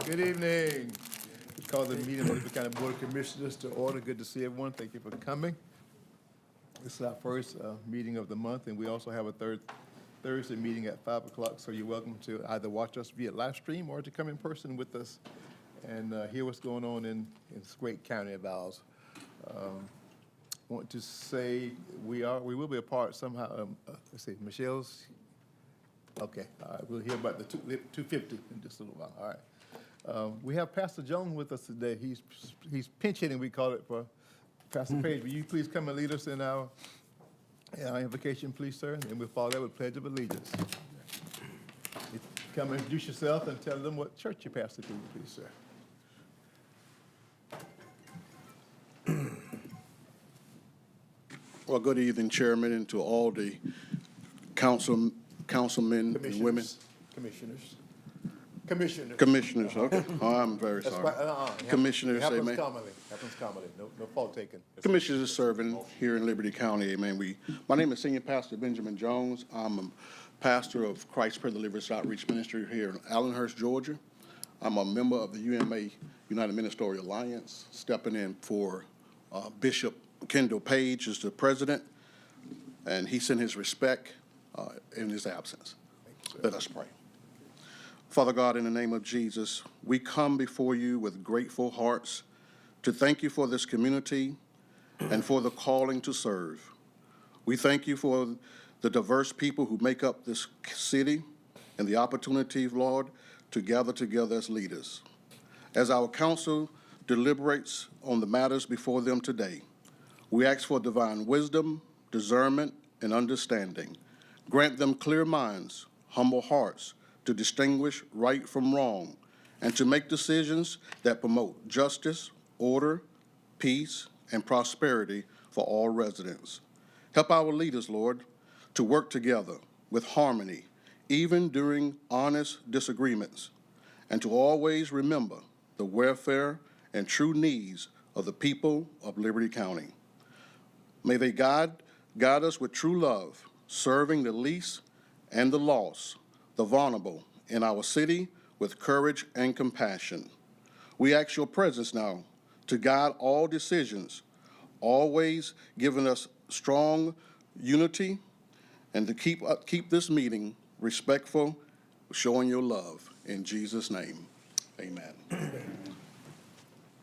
Good evening. We call the meeting of the Liberty County Board of Commissioners to order. Good to see everyone. Thank you for coming. This is our first meeting of the month, and we also have a Thursday meeting at 5 o'clock, so you're welcome to either watch us via live stream or to come in person with us and hear what's going on in this great county of ours. Want to say we will be a part somehow. Let's see, Michelle's. Okay, all right, we'll hear about the 250 in just a little while. All right. We have Pastor Jones with us today. He's pinch hitting, we call it, for Pastor Page. Will you please come and lead us in our invocation, please, sir? And we'll follow that with Pledge of Allegiance. Come and introduce yourself and tell them what church you pastor to, please, sir. Well, good evening, Chairman, and to all the councilmen and women. Commissioners, okay. Oh, I'm very sorry. Commissioners, happens amen. Happens commonly. No fault taken. Commissioners serving here in Liberty County, amen. My name is Senior Pastor Benjamin Jones. I'm a pastor of Christ Prayer Deliverance Outreach Ministry here in Allenhurst, Georgia. I'm a member of the UMA, United Ministerial Alliance, stepping in for Bishop Kendall Page is the president, and he sent his respect in his absence. Let us pray. Father God, in the name of Jesus, we come before you with grateful hearts to thank you for this community and for the calling to serve. We thank you for the diverse people who make up this city and the opportunity, Lord, to gather together as leaders. As our council deliberates on the matters before them today, we ask for divine wisdom, discernment, and understanding. Grant them clear minds, humble hearts, to distinguish right from wrong, and to make decisions that promote justice, order, peace, and prosperity for all residents. Help our leaders, Lord, to work together with harmony, even during honest disagreements, and to always remember the welfare and true needs of the people of Liberty County. May they guide us with true love, serving the least and the lost, the vulnerable in our city with courage and compassion. We ask your presence now to guide all decisions, always giving us strong unity, and to keep this meeting respectful, showing your love. In Jesus' name, amen.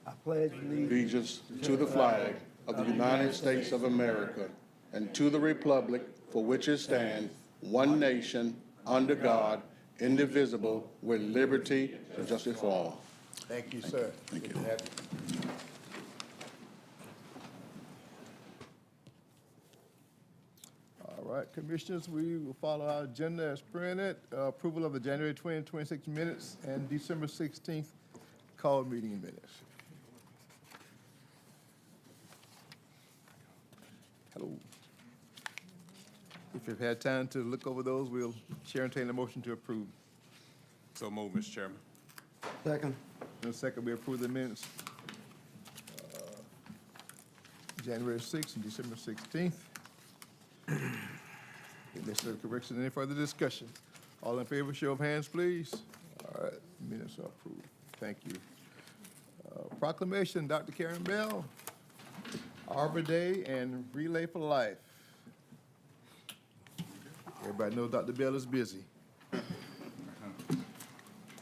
I pledge Allegiance to the flag of the United States of America and to the republic for which it stands, one nation, under God, indivisible, with liberty and justice for all. Thank you, sir. Thank you. Good to have you. All right, commissioners, we will follow our agenda as printed. Approval of the January 2026 minutes and December 16th call meeting minutes. Hello. If you've had time to look over those, we'll entertain a motion to approve. So moved, Mr. Chairman. Second. In a second, we approve the minutes. January 6th and December 16th. Unless there are corrections, any further discussion? All in favor, show of hands, please. All right, minutes are approved. Thank you. Proclamation, Dr. Karen Bell, Arbor Day and Relay for Life. Everybody knows Dr. Bell is busy.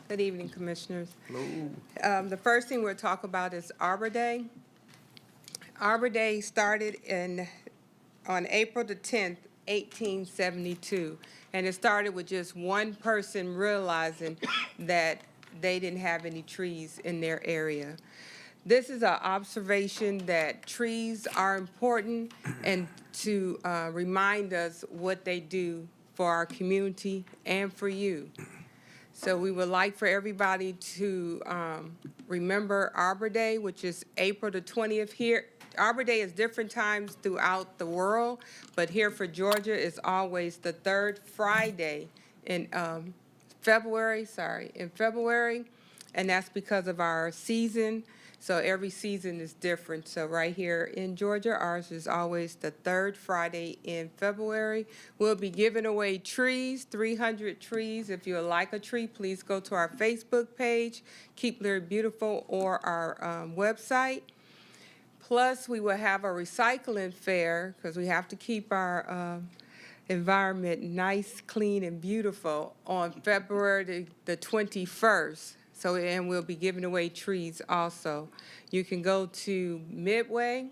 Good evening, Commissioners. Hello. The first thing we'll talk about is Arbor Day. Arbor Day started on April the 10th, 1872, and it started with just one person realizing that they didn't have any trees in their area. This is an observation that trees are important and to remind us what they do for our community and for you. So we would like for everybody to remember Arbor Day, which is April the 20th here. Arbor Day is different times throughout the world, but here for Georgia, it's always the third Friday in February, and that's because of our season So every season is different. So right here in Georgia, ours is always the third Friday in February. We'll be giving away trees, 300 trees. If you would like a tree, please go to our Facebook page, Keep Leary Beautiful, or our website. Plus, we will have a recycling fair, because we have to keep our environment nice, clean, and beautiful, on February the 21st. So, and we'll be giving away trees also. You can go to Midway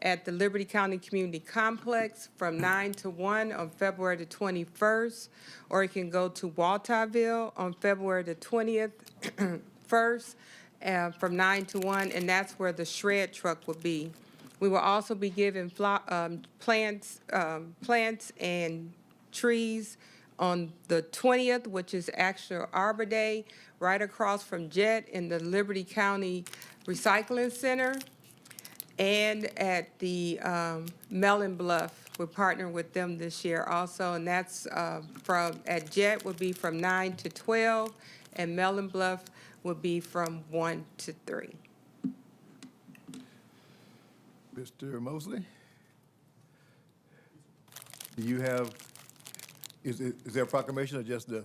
at the Liberty County Community Complex from 9 to 1 on February the 21st, or you can go to Walterville on February the 20th, first, from 9 to 1, and that's where the shred truck will be. We will also be giving plants and trees on the 20th, which is actual Arbor Day, right across from Jet in the Liberty County Recycling Center, and at the Mellon Bluff. We're partnering with them this year also, and that's at Jet would be from 9 to 12, and Mellon Bluff would be from 1 to 3. Mr. Mosley? Do you have, is there a proclamation or just the,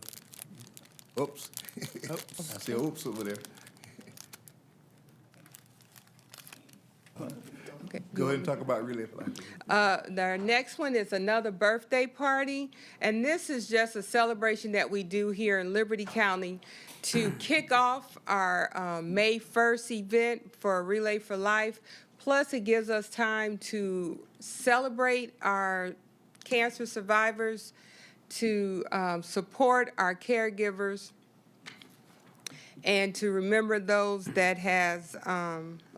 oops? I see oops over there. Okay. Go ahead and talk about Relay for Life. The next one is another birthday party, and this is just a celebration that we do here in Liberty County to kick off our May 1st event for Relay for Life. Plus, it gives us time to celebrate our cancer survivors, to support our caregivers, and to remember those that has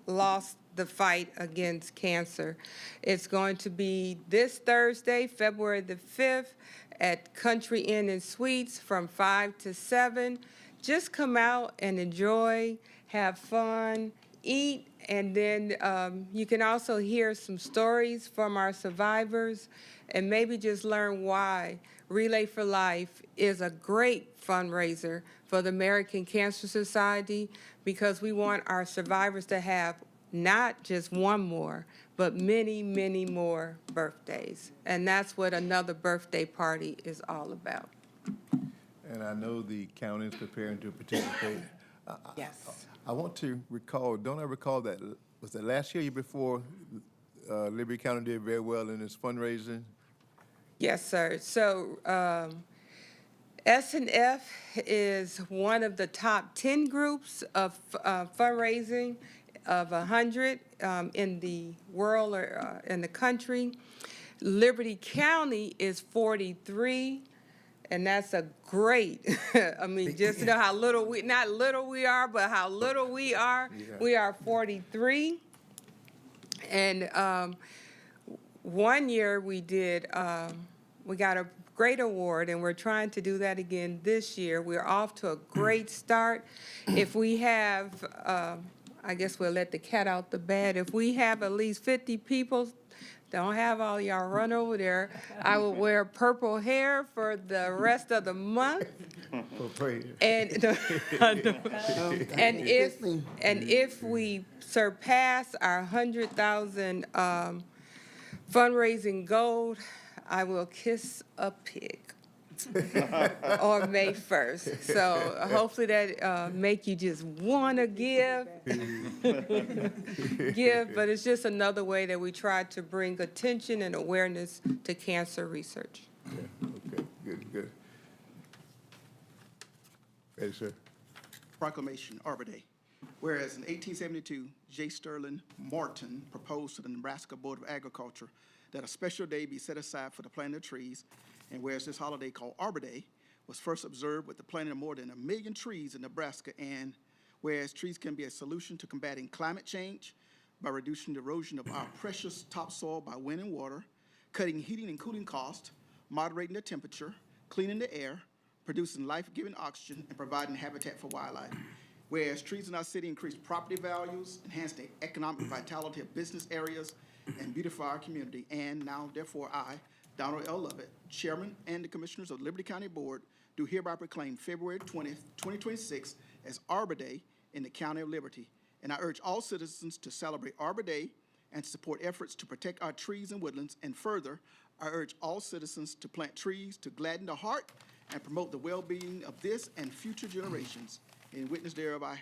lost the fight against cancer. It's going to be this Thursday, February the 5th, at Country Inn and Suites from 5 to 7. Just come out and enjoy, have fun, eat, and then you can also hear some stories from our survivors and maybe just learn why Relay for Life is a great fundraiser for the American Cancer Society, because we want our survivors to have not just one more, but many, many more birthdays. And that's what another birthday party is all about. And I know the county is preparing to participate. Yes. I want to recall, don't I recall that, was it last year, year before, Liberty County did very well in its fundraising? Yes, sir. So SNF is one of the top 10 groups of fundraising of 100 in the world or in the country. Liberty County is 43. And that's a great, I mean, just to know how little we, not little we are, but how little we are. Yeah. We are 43. And one year we did, we got a great award, and we're trying to do that again this year. We're off to a great start. If we have, I guess we'll let the cat out the bag. If we have at least 50 people, don't have all y'all run over there. I will wear purple hair for the rest of the month. For prayer. And if we surpass our 100,000 fundraising goal, I will kiss a pig on May 1st. So hopefully that make you just want to give, but it's just another way that we try to bring attention and awareness to cancer research. Okay, good. Ready, sir? Proclamation, Arbor Day. Whereas in 1872, J. Sterling Morton proposed to the Nebraska Board of Agriculture that a special day be set aside for the planting of trees, and whereas this holiday called Arbor Day was first observed with the planting of more than 1 million trees in Nebraska, and whereas trees can be a solution to combating climate change by reducing the erosion of our precious topsoil by wind and water, cutting heating and cooling costs, moderating the temperature, cleaning the air, producing life-giving oxygen, and providing habitat for wildlife. Whereas trees in our city increase property values, enhance the economic vitality of business areas, and beautify our community. And now, therefore, I, Donald L. Lovett, Chairman and the Commissioners of Liberty County Board, do hereby proclaim February 20th, 2026 as Arbor Day in the County of Liberty. And I urge all citizens to celebrate Arbor Day and support efforts to protect our trees and woodlands. And further, I urge all citizens to plant trees to gladden the heart and promote the well-being of this and future generations. In witness thereof, I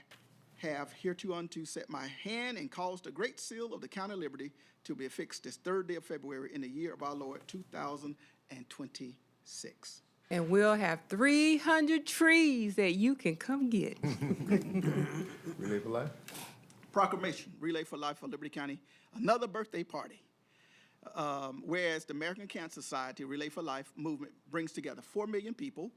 have hereunto set my hand and caused the great seal of the County of Liberty to be affixed this 3rd day of February in the year of our Lord 2026. And we'll have 300 trees that you can come get. Relay for Life? Proclamation, Relay for Life for Liberty County, another birthday party. Whereas the American Cancer Society Relay for Life movement brings together 4 million people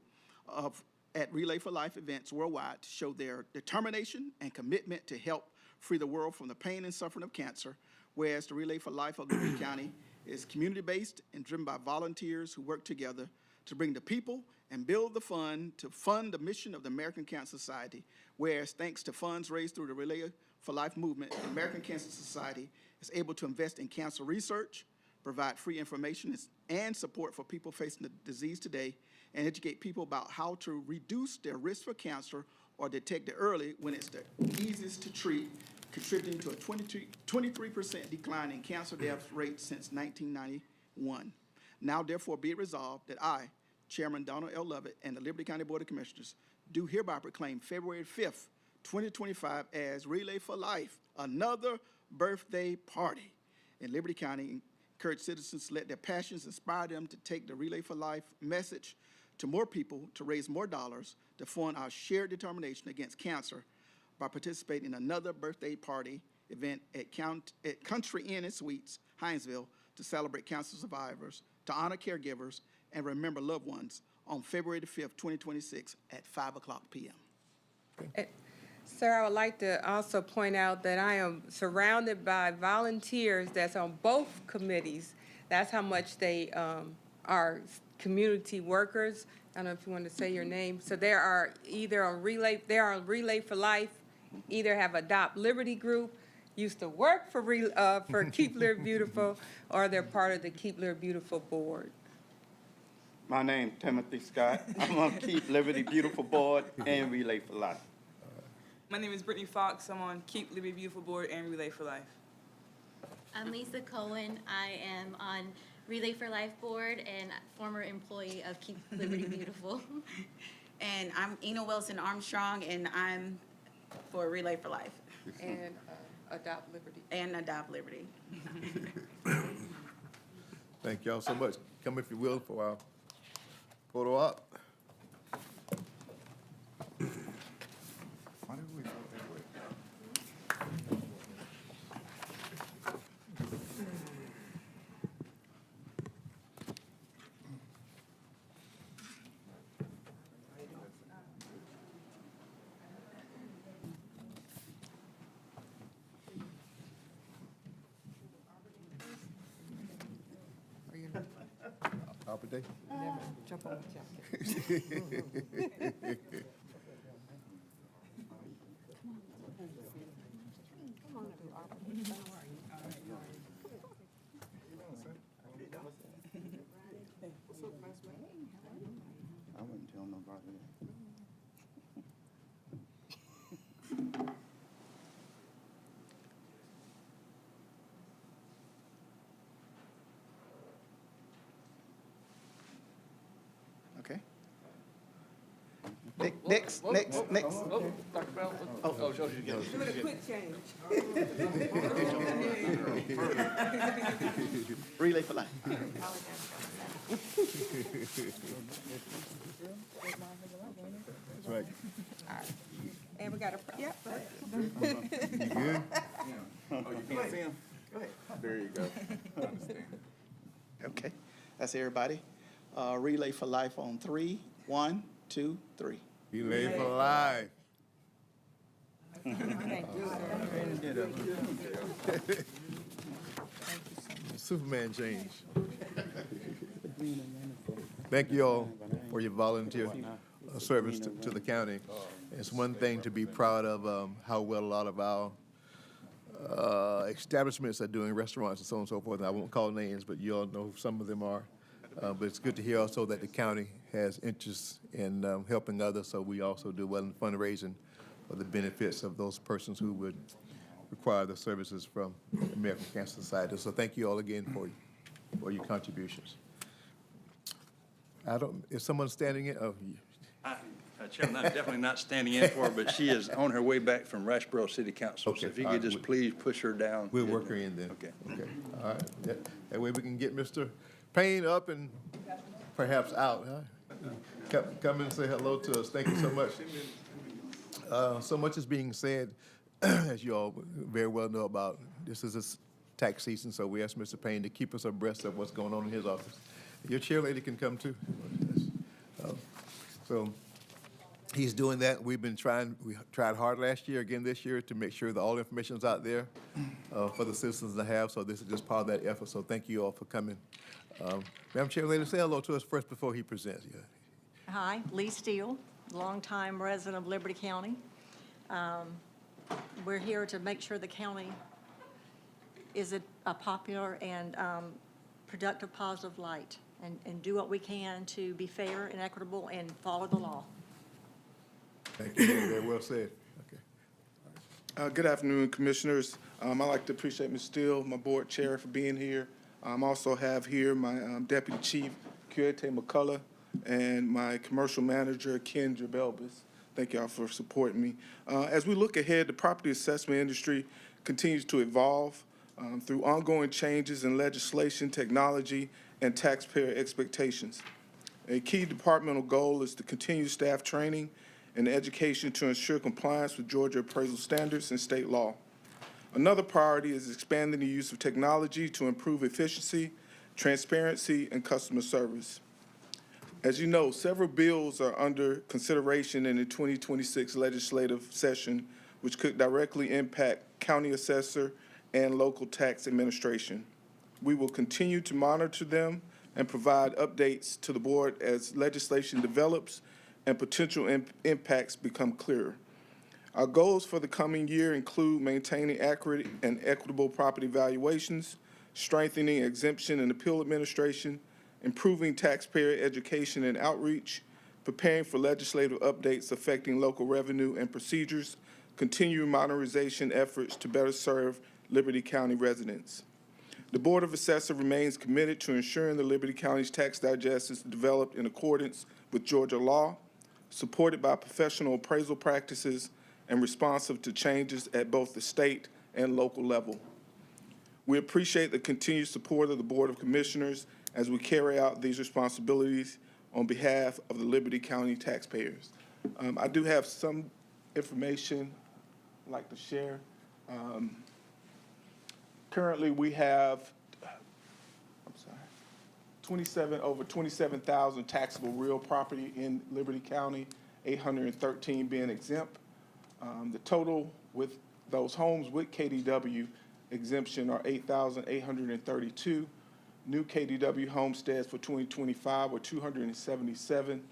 at Relay for Life events worldwide to show their determination and commitment to help free the world from the pain and suffering of cancer. Whereas the Relay for Life of Liberty County is community-based and driven by volunteers who work together to bring the people and build the fund to fund the mission of the American Cancer Society. Whereas thanks to funds raised through the Relay for Life movement, the American Cancer Society is able to invest in cancer research, provide free information and support for people facing the disease today, and educate people about how to reduce their risk for cancer or detect it early when it's the easiest to treat, contributing to a 23% decline in cancer death rate since 1991. Now, therefore, be it resolved that I, Chairman Donald L. Lovett, and the Liberty County Board of Commissioners do hereby proclaim February 5th, 2025 as Relay for Life, another birthday party in Liberty County. Encourage citizens to let their passions inspire them to take the Relay for Life message to more people to raise more dollars to fund our shared determination against cancer by participating in another birthday party event at Country Inn and Suites, Hinesville, to celebrate cancer survivors, to honor caregivers, and remember loved ones on February the 5th, 2026 at 5:00 p.m. Sir, I would like to also point out that I am surrounded by volunteers that's on both committees. That's how much they are community workers. I don't know if you want to say your name. So they are either on Relay for Life, either have Adopt Liberty Group, used to work for Keep Liberty Beautiful, or they're part of the Keep Liberty Beautiful board. My name's Timothy Scott. I'm on Keep Liberty Beautiful Board and Relay for Life. My name is Brittany Fox. I'm on Keep Liberty Beautiful Board and Relay for Life. I'm Lisa Cohen. I am on Relay for Life Board and former employee of Keep Liberty Beautiful. And I'm Ina Wilson Armstrong, and I'm for Relay for Life. And Adopt Liberty. And Adopt Liberty. Thank y'all so much. Come if you will for our photo op. Why did we go that way? Arbor Day? Jump on the jacket. I wouldn't tell nobody. Okay? Next. Dr. Bell. Oh, show you again. Do it a quick change. Relay for Life. That's right. And we got a, yep. You good? Oh, you can't see him? There you go. I understand. Okay, that's everybody. Relay for Life on 3. 1, 2, 3. Relay for Life. Superman change. Thank you all for your volunteer service to the county. It's one thing to be proud of how well a lot of our establishments are doing, restaurants and so on and so forth. And I won't call names, but you all know who some of them are. But it's good to hear also that the county has interest in helping others, so we also do well in fundraising for the benefits of those persons who would require the services from the American Cancer Society. So thank you all again for your contributions. Is someone standing in? Oh, Chairman, I'm definitely not standing in for her, but she is on her way back from Rashboro City Council. Okay, So if you all could right. just please push her down. We'll work her in then. Okay. Okay, all right. Yeah. That way we can get Mr. Payne up and perhaps out, huh? Come and say hello to us. Thank you so much. So much is being said, as you all very well know about. This is a tax season, so we asked Mr. Payne to keep us abreast of what's going on in his office. Your chair lady can come too. So he's doing that. We tried hard last year, again this year, to make sure that all information is out there for the citizens to have. So this is just part of that effort. So thank you all for coming. Madam Chair lady, say hello to us first before he presents. Yeah. Hi, Lee Steele, longtime resident of Liberty County. We're here to make sure the county is a popular and productive, positive light, and do what we can to be fair and equitable and follow the law. Thank you. Very well said. Okay. Good afternoon, Commissioners. I'd like to appreciate Ms. Steele, my board chair, for being here. Also have here my Deputy Chief, Kyote McCullough, and my commercial manager, Ken Jabelbis. Thank y'all for supporting me. As we look ahead, the property assessment industry continues to evolve through ongoing changes in legislation, technology, and taxpayer expectations. A key departmental goal is to continue staff training and education to ensure compliance with Georgia appraisal standards and state law. Another priority is expanding the use of technology to improve efficiency, transparency, and customer service. As you know, several bills are under consideration in the 2026 legislative session, which could directly impact county assessor and local tax administration. We will continue to monitor them and provide updates to the board as legislation develops and potential impacts become clearer. Our goals for the coming year include maintaining accurate and equitable property valuations, strengthening exemption and appeal administration, improving taxpayer education and outreach, preparing for legislative updates affecting local revenue and procedures, continuing modernization efforts to better serve Liberty County residents. The Board of Assessors remains committed to ensuring the Liberty County's tax digest is developed in accordance with Georgia law, supported by professional appraisal practices, and responsive to changes at both the state and local level. We appreciate the continued support of the Board of Commissioners as we carry out these responsibilities on behalf of the Liberty County taxpayers. I do have some information I'd like to share. Currently, we have, over 27,000 taxable real property in Liberty County, 813 being exempt. The total with those homes with KDW exemption are 8,832. New KDW homesteads for 2025 were 277.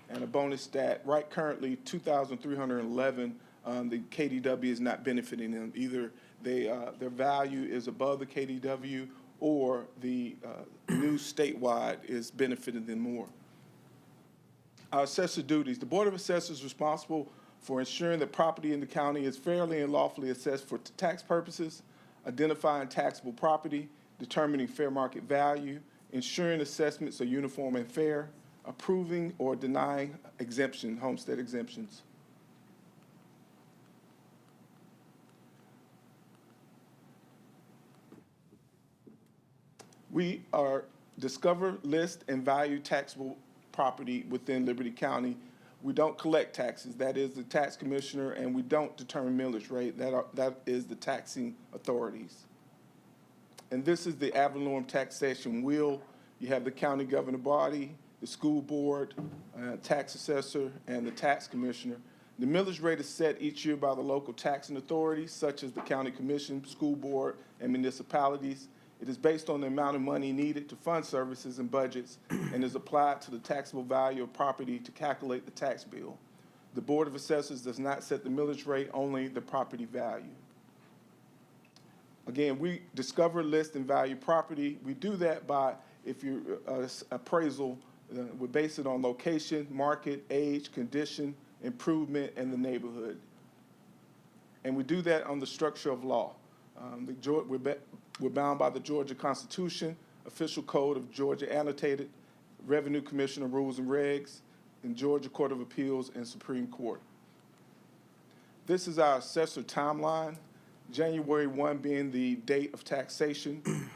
And a bonus stat, right currently 2,311, the KDW is not benefiting them. Either their value is above the KDW or the new statewide is benefiting them more. Our assessor duties. The Board of Assessors is responsible for ensuring that property in the county is fairly and lawfully assessed for tax purposes, identifying taxable property, determining fair market value, ensuring assessments are uniform and fair, approving or denying homestead exemptions. We are discover, list, and value taxable property within Liberty County. We don't collect taxes. That is the tax commissioner, and we don't determine millage rate. That is the taxing authorities. And this is the ad valorem taxation wheel. You have the county governing body, the school board, tax assessor, and the tax commissioner. The millage rate is set each year by the local taxing authorities, such as the county commission, school board, and municipalities. It is based on the amount of money needed to fund services and budgets and is applied to the taxable value of property to calculate the tax bill. The Board of Assessors does not set the millage rate, only the property value. Again, we discover, list, and value property. We do that by, if you're appraisal, we base it on location, market, age, condition, improvement, and the neighborhood. And we do that on the structure of law. We're bound by the Georgia Constitution, Official Code of Georgia Annotated, Revenue Commissioner Rules and Regs, and Georgia Court of Appeals and Supreme Court. This is our assessor timeline, January 1 being the date of taxation.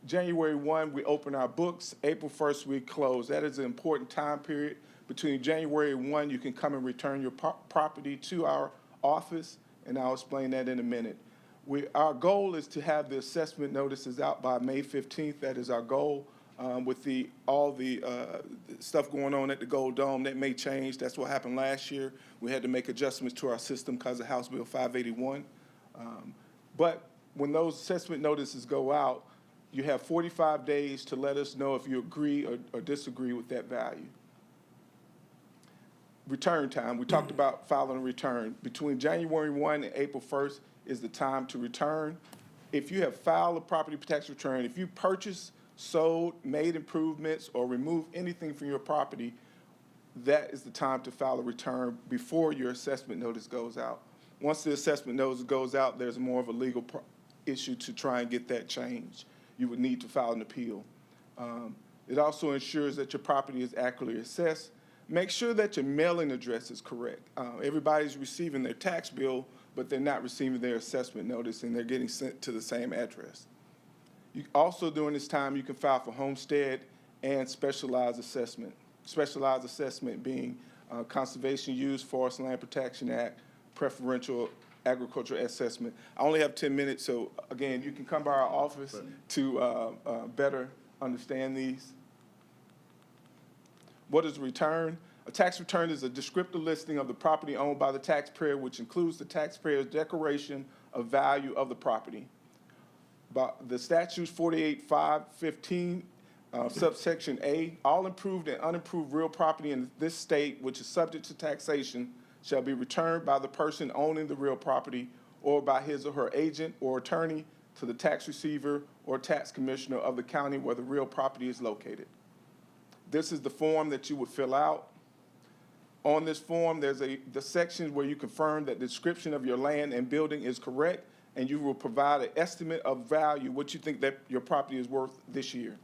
January 1, we open our books. April 1st, we close. That is an important time period. Between January 1, you can come and return your property to our office, and I'll explain that in a minute. Our goal is to have the assessment notices out by May 15th. That is our goal. With all the stuff going on at the Gold Dome, that may change. That's what happened last year. We had to make adjustments to our system because of House Bill 581. But when those assessment notices go out, you have 45 days to let us know if you agree or disagree with that value. Return time, we talked about filing a return. Between January 1 and April 1st is the time to return. If you have filed a property tax return, if you purchased, sold, made improvements, or removed anything from your property, that is the time to file a return before your assessment notice goes out. Once the assessment notice goes out, there's more of a legal issue to try and get that changed. You would need to file an appeal. It also ensures that your property is accurately assessed. Make sure that your mailing address is correct. Everybody's receiving their tax bill, but they're not receiving their assessment notice, and they're getting sent to the same address. Also, during this time, you can file for homestead and specialized assessment. Specialized assessment being Conservation Use, Forest Land Protection Act, Preferential Agricultural Assessment. I only have 10 minutes, so again, you can come by our office to better understand these. What is a return? A tax return is a descriptive listing of the property owned by the taxpayer, which includes the taxpayer's declaration of value of the property. The statutes 48.515, subsection A, all improved and unimproved real property in this state which is subject to taxation shall be returned by the person owning the real property or by his or her agent or attorney to the tax receiver or tax commissioner of the county where the real property is located. This is the form that you would fill out. On this form, there's the section where you confirm that the description of your land and building is correct, and you will provide an estimate of value, what you think that your property is worth this year.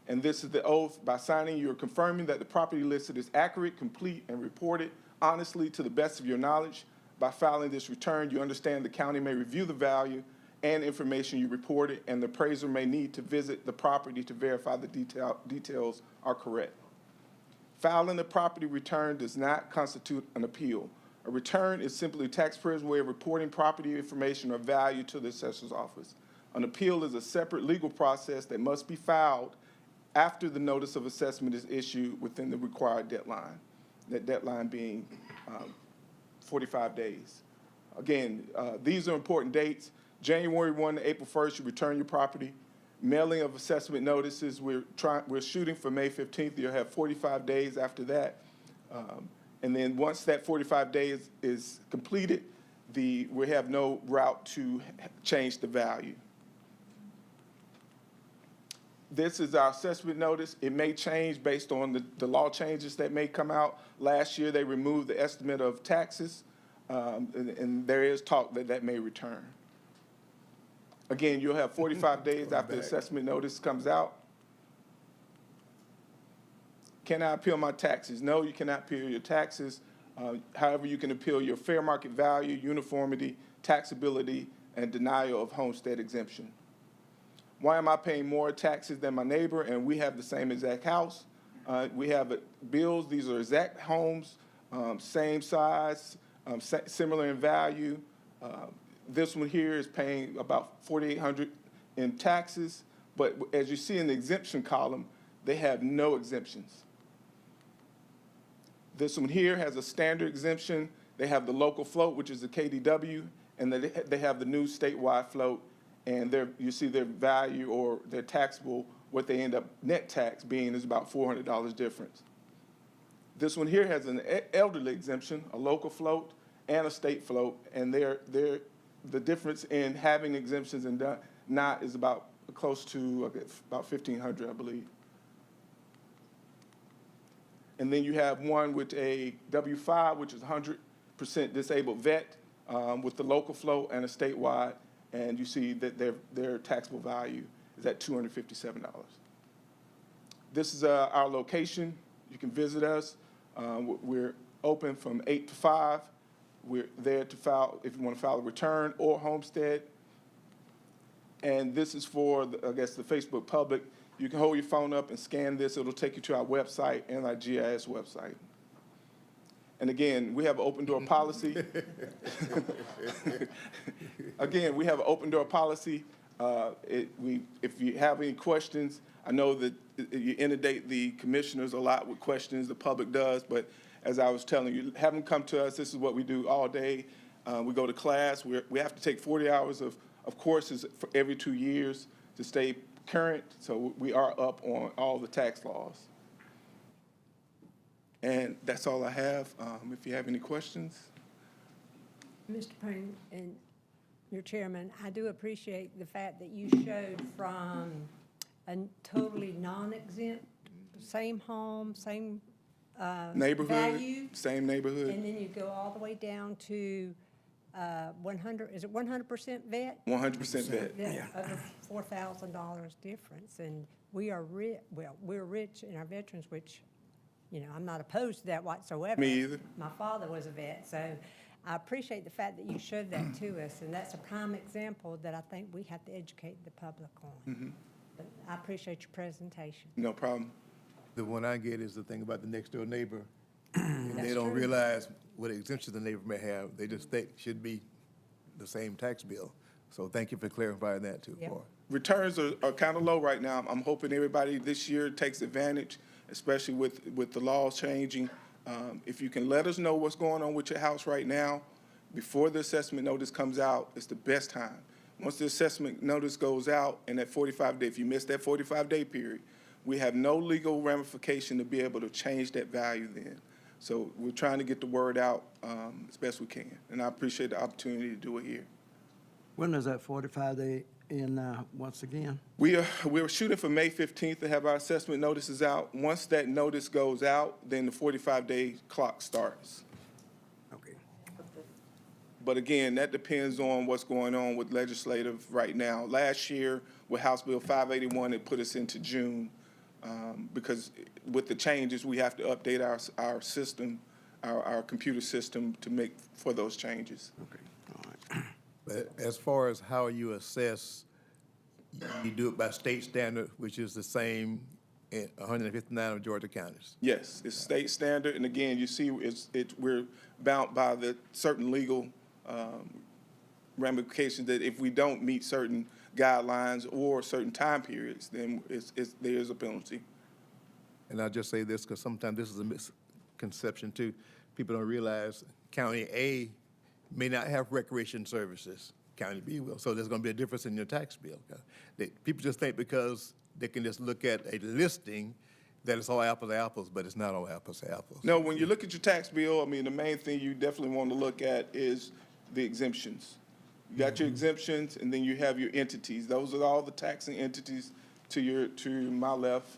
And this is the oath. By signing, you're confirming that the property listed is accurate, complete, and reported honestly to the best of your knowledge. By filing this return, you understand the county may review the value and information you reported, and the appraiser may need to visit the property to verify the details are correct. Filing the property return does not constitute an appeal. A return is simply a taxpayer's way of reporting property information or value to the assessor's office. An appeal is a separate legal process that must be filed after the notice of assessment is issued within the required deadline, that deadline being 45 days. Again, these are important dates. January 1 to April 1st, you return your property. Mailing of assessment notices, we're shooting for May 15th. You'll have 45 days after that. And then once that 45 days is completed, we have no route to change the value. This is our assessment notice. It may change based on the law changes that may come out. Last year, they removed the estimate of taxes, and there is talk that that may return. Again, you'll have 45 days after the assessment notice comes out. Can I appeal my taxes? No, you cannot appeal your taxes. However, you can appeal your fair market value, uniformity, taxability, and denial of homestead exemption. Why am I paying more taxes than my neighbor and we have the same exact house? We have bills. These are exact homes, same size, similar in value. This one here is paying about $4,800 in taxes, but as you see in the exemption column, they have no exemptions. This one here has a standard exemption. They have the local float, which is the KDW, and they have the new statewide float, and you see their value or their taxable, what they end up net tax being is about $400 difference. This one here has an elderly exemption, a local float, and a state float, and the difference in having exemptions and not is about close to about $1,500, I believe. And then you have one with a W-5, which is 100 100% disabled vet with the local float and a statewide, and you see that their taxable value is at $257. This is our location. You can visit us. We're open from 8 to 5. We're there to file, if you want to file a return or homestead. And this is for, I guess, the Facebook public. You can hold your phone up and scan this. It'll take you to our website and our GIS website. And again, we have an open door policy. Again, we have an open door policy. If you have any questions, I know that you inundate the commissioners a lot with questions, the public does, but as I was telling you, have them come to us. This is what we do all day. We go to class. We have to take 40 hours of courses for every 2 years to stay current, so we are up on all the tax laws. And that's all I have. If you have any questions. Mr. Payne and your chairman, I do appreciate the fact that you showed from a totally non-exempt, same home, same Neighborhood, value, same neighborhood. and then you go all the way down to 100, is it 100% vet? 100% vet. Yeah, over $4,000 difference, and we are we're rich in our veterans, which, you know, I'm not opposed to that whatsoever. Me either. My father was a vet, so I appreciate the fact that you showed that to us, and that's a prime example that I think we have to educate the public on. Mm-hmm. But I appreciate your presentation. No problem. The one I get is the thing about the next door neighbor. And they don't true. realize what exemptions the neighbor may have. They just think it should be the same tax bill. So thank you for clarifying that too. Yep. For Returns are kind of low right now. I'm hoping everybody this year takes advantage, especially with the laws changing. If you can let us know what's going on with your house right now, before the assessment notice comes out, it's the best time. Once the assessment notice goes out and that 45-day, if you miss that 45-day period, we have no legal ramification to be able to change that value then. So we're trying to get the word out as best we can, and I appreciate the opportunity to do it here. When does that 45-day end once again? We're shooting for May 15th to have our assessment notices out. Once that notice goes out, then the 45-day clock starts. Okay. But again, that depends on what's going on with legislative right now. Last year, with House Bill 581, it put us into June because with the changes, we have to update our system, our computer system to make for those changes. Okay, all right. But as far as how you assess, you do it by state standard, which is the same in 159 of Georgia counties. Yes, it's state standard, and again, you see, we're bound by the certain legal ramifications that if we don't meet certain guidelines or certain time periods, then there is a penalty. And I'll just say this, because sometimes this is a misconception too. People don't realize County A may not have recreation services. County B will. So there's going to be a difference in your tax bill. People just think because they can just look at a listing that it's all apples to apples, but it's not all apples to apples. No, when you look at your tax bill, I mean, the main thing you definitely want to look at is the exemptions. You got your exemptions, and then you have your entities. Those are all the taxing entities to my left.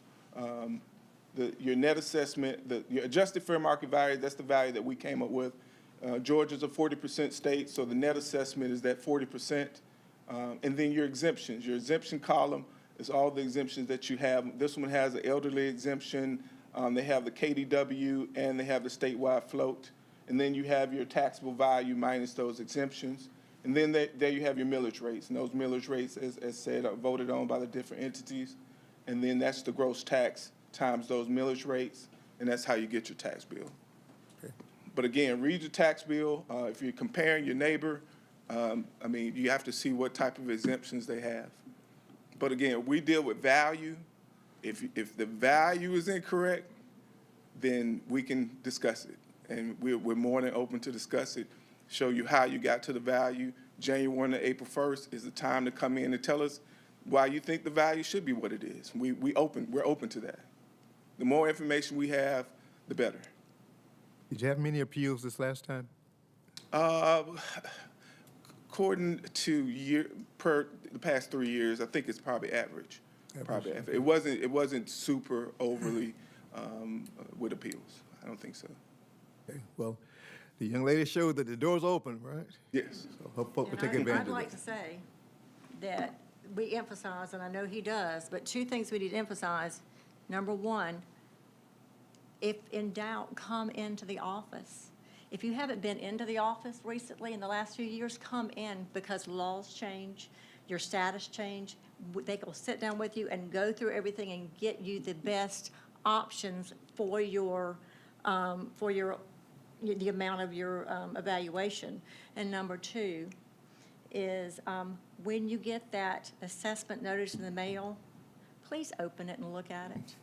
Your net assessment, your adjusted fair market value, that's the value that we came up with. Georgia's a 40% state, so the net assessment is that 40%. And then your exemptions. Your exemption column is all the exemptions that you have. This one has an elderly exemption. They have the KDW, and they have the statewide float. And then you have your taxable value minus those exemptions. And then there you have your millage rates. And those millage rates, as said, are voted on by the different entities. And then that's the gross tax times those millage rates, and that's how you get your tax bill. Okay. But again, read your tax bill. If you're comparing your neighbor, I mean, you have to see what type of exemptions they have. But again, we deal with value. If the value is incorrect, then we can discuss it. And we're more than open to discuss it, show you how you got to the value. January 1 to April 1st is the time to come in and tell us why you think the value should be what it is. We're open to that. The more information we have, the better. Did you have many appeals this last time? According to the past 3 years, I think it's probably average. Probably average. It wasn't super overly with appeals. I don't think so. Okay. Well, The young lady showed that the door's open, right? Yes. So hope folk will And take advantage I'd of like it. to say that we emphasize, and I know he does, but two things we need to emphasize. Number one, if in doubt, come into the office. If you haven't been into the office recently in the last few years, come in because laws change, your status change. They will sit down with you and go through everything and get you the best options for the amount of your evaluation. And number two is when you get that assessment notice in the mail, please open it and look at it.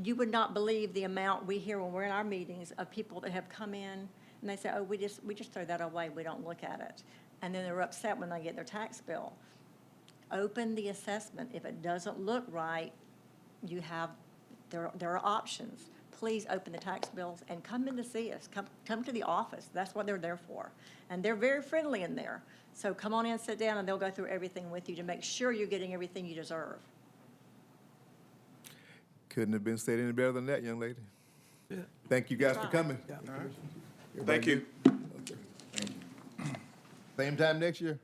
You would not believe the amount we hear when we're in our meetings of people that have come in and they say, oh, we just throw that away, we don't look at it. And then they're upset when they get their tax bill. Open the assessment. If it doesn't look right, you have, there are options. Please open the tax bills and come in to see us. Come to the office. That's what they're there for. And they're very friendly in there. So come on in, sit down, and they'll go through everything with you to make sure you're getting everything you deserve. Couldn't have been said any better than that, young lady. Yeah. Thank you guys for coming. Thank you. Okay. Same time next year?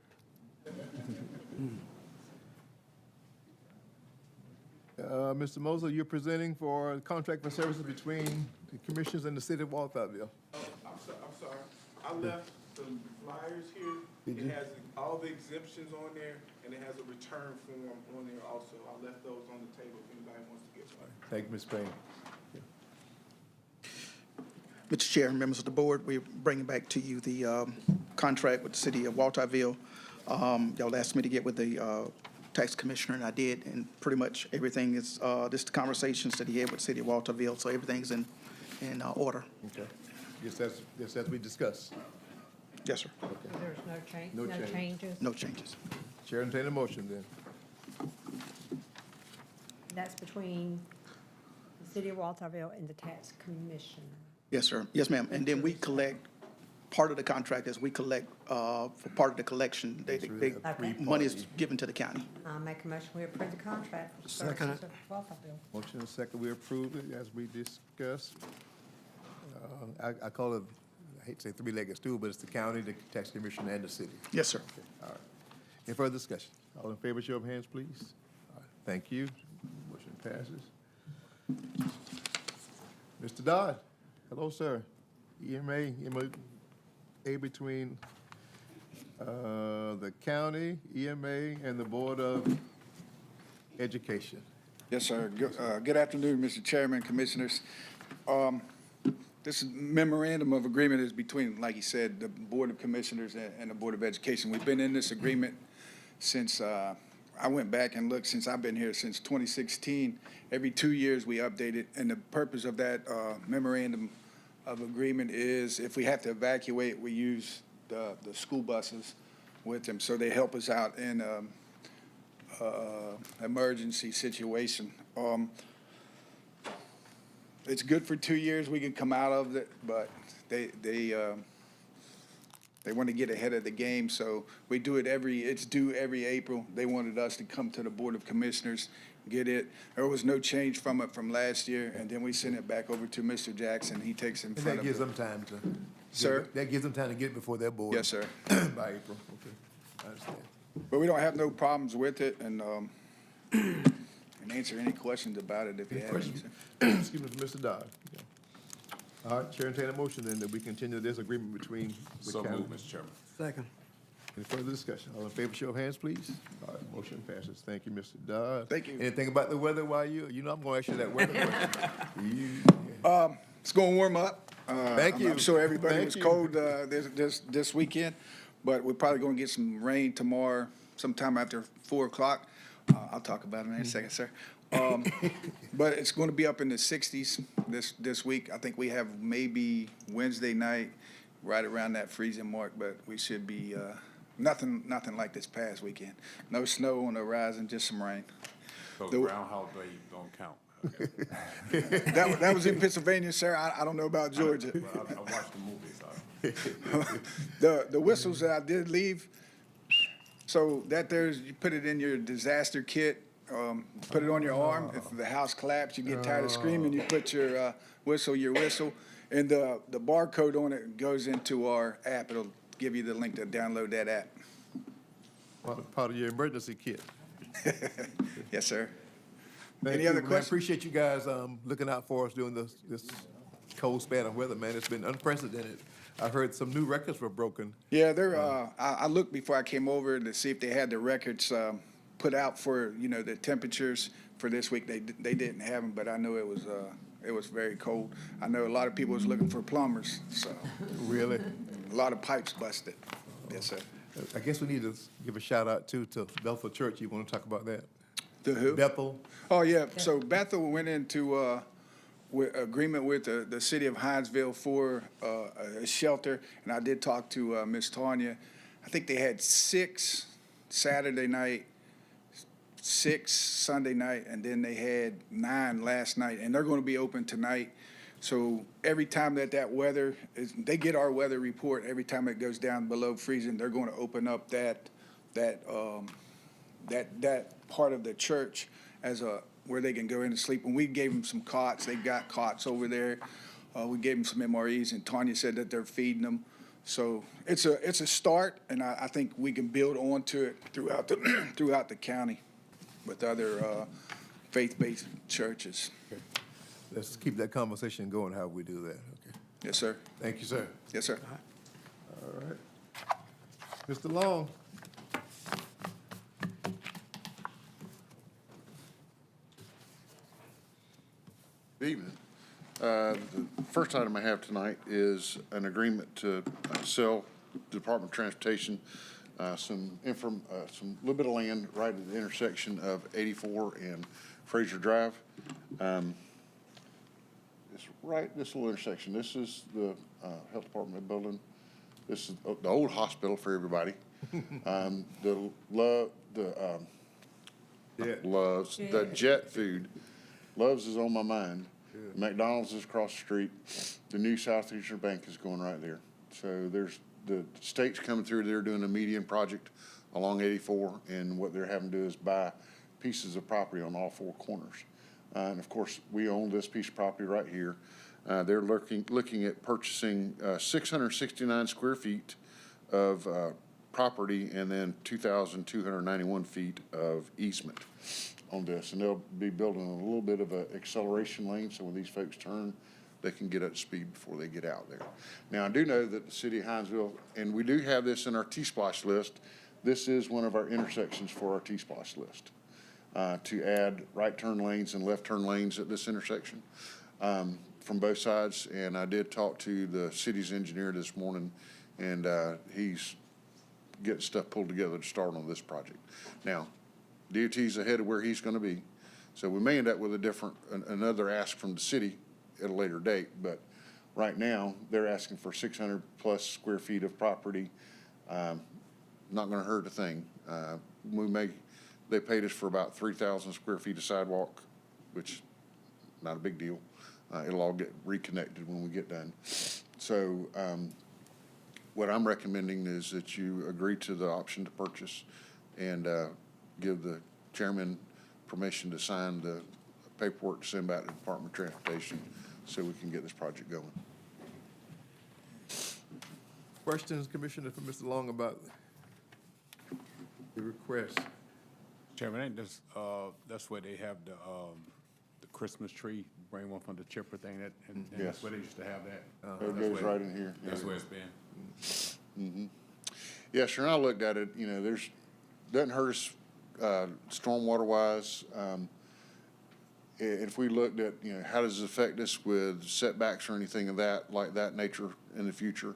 Mr. Mosley, you're presenting for a contract for services between the commissioners and the city of Walthamville. I'm sorry. I left some flyers here. Did you? It has all the exemptions on there, and it has a return form on there also. I left those on the table if anybody wants to get one. Thank you, Ms. Payne. Mr. Chair, members of the board, we're bringing back to you the contract with the city of Walterville. Y'all asked me to get with the tax commissioner, and I did, and pretty much everything is, this the conversations that he had with the city of Walterville, so everything's in order. Okay. Just as we discussed. Yes, sir. Okay. There's no change, No no change. changes? No changes. Chair, entertain a motion then. That's between the city of Walterville and the tax commissioner. Yes, sir. Yes, ma'am. And then we collect, part of the contract is we collect, for part of the collection, money is given to the county. I'll make a motion, we approve the contract for the Second services of Walterville. Motion and second, we approve it as we discussed. I call it, I hate to say three-legged stool, but it's the county, the tax commissioner, and the city. Yes, sir. Okay, all right. Any further discussion? All in favor, show of hands, please. All right, thank you. Motion passes. Mr. Dodd, hello, sir. EMA between the county, EMA, and the Board of Education. Yes, sir. Good afternoon, Mr. Chairman, Commissioners. This memorandum of agreement is between, like you said, the Board of Commissioners and the Board of Education. We've been in this agreement since, I went back and looked, since I've been here, since 2016. Every 2 years we update it, and the purpose of that memorandum of agreement is if we have to evacuate, we use the school buses with them, so they help us out in emergency situation. It's good for 2 years. We can come out of it, but they want to get ahead of the game, so we do it it's due every April. They wanted us to come to the Board of Commissioners, get it. There was no change from it from last year, and then we send it back over to Mr. Jackson. He takes it in And front that of gives the- them time to. Sir? That gives them time to get it before their board. Yes, sir. By April, okay. I understand. But we don't have no problems with it, and answer any questions about it if you have any, sir. Excuse me, Mr. Dodd. Yeah. All right, Chair, entertain a motion then that we continue this agreement between the So county. moved, Mr. Chairman. Second. Any further discussion? All in favor, show of hands, please. All right, motion passes. Thank you, Mr. Dodd. Thank you. Anything about the weather while you know I'm going to ask you that weather question. It's going to warm up. Thank you. I'm sure everybody Thank was you. cold this weekend, but we're probably going to get some rain tomorrow sometime after 4 o'clock. I'll talk about it in a second, sir. But it's going to be up in the 60s this week. I think we have maybe Wednesday night right around that freezing mark, but we should be nothing like this past weekend. No snow on the horizon, just some rain. So Groundhog Day don't count. Okay. That was in Pennsylvania, sir. I don't know about Georgia. Well, I watched the movie, so. The whistles that I did leave, so you put it in your disaster kit, put it on your arm. If the house collapsed, you get tired of screaming, you put your whistle, And the barcode on it goes into our app. It'll give you the link to download that app. Part of your emergency kit. Yes, sir. Thank Any you, other man. questions? Appreciate you guys looking out for us during this cold span of weather, man. It's been unprecedented. I heard some new records were broken. Yeah, I looked before I came over to see if they had the records put out for, the temperatures for this week. They didn't have them, but I know it was very cold. I know a lot of people was looking for plumbers, so. Really? A lot of pipes busted. Yes, sir. I guess we need to give a shout out too to Bethel Church. You want to talk about that? The who? Bethel. Oh, yeah. So Bethel went into agreement with the city of Hinesville for a shelter, and I did talk to Miss Tanya. I think they had 6 Saturday night, 6 Sunday night, and then they had 9 last night, and they're going to be open tonight. So every time that weather is, they get our weather report. Every time it goes down below freezing, they're going to open up that part of the church as where they can go in and sleep. And we gave them some cots. They've got cots over there. We gave them some MREs, and Tanya said that they're feeding them. So it's a start, and I think we can build onto it throughout the county with other faith-based churches. Okay. Let's keep that conversation going, how we do that, okay? Yes, sir. Thank you, sir. Yes, sir. All right. Mr. Long. Good evening. The first item I have tonight is an agreement to sell the Department of Transportation some little bit of land right at the intersection of 84 and Fraser Drive. It's right this little intersection. This is the health department building. This is the old hospital for everybody. The Jet Food. Love's is on my mind. McDonald's is across the street. The new Southeastern Bank is going right there. So there's the state's coming through. They're doing a median project along 84, and what they're having to do is buy pieces of property on all 4 corners. And of course, we own this piece of property right here. They're looking at purchasing 669 square feet of property and then 2,291 feet of easement on this. And they'll be building a little bit of an acceleration lane, so when these folks turn, they can get up to speed before they get out there. Now, I do know that the city of Hinesville, and we do have this in our T-Splotch list, this is one of our intersections for our T-Splotch list, to add right turn lanes and left turn lanes at this intersection from both sides. And I did talk to the city's engineer this morning, and he's getting stuff pulled together to start on this project. Now, DOT's ahead of where he's going to be, so we may end up with another ask from the city at a later date, but right now, they're asking for 600 plus square feet of property. Not going to hurt a thing. They paid us for about 3,000 square feet of sidewalk, which not a big deal. It'll all get reconnected when we get done. So what I'm recommending is that you agree to the option to purchase and give the chairman permission to sign the paperwork to send back to the Department of Transportation so we can get this project going. Questions, Commissioner, for Mr. Long about the request? Chairman, ain't this, that's where they have the Christmas tree, bring one from the chipper thing, and Yes. that's where they used to have that. It goes right in here. That's where it's been. Mm-hmm. Yes, sir, and I looked at it, doesn't hurt us stormwater wise. If we looked at, how does it affect us with setbacks or anything of that nature in the future,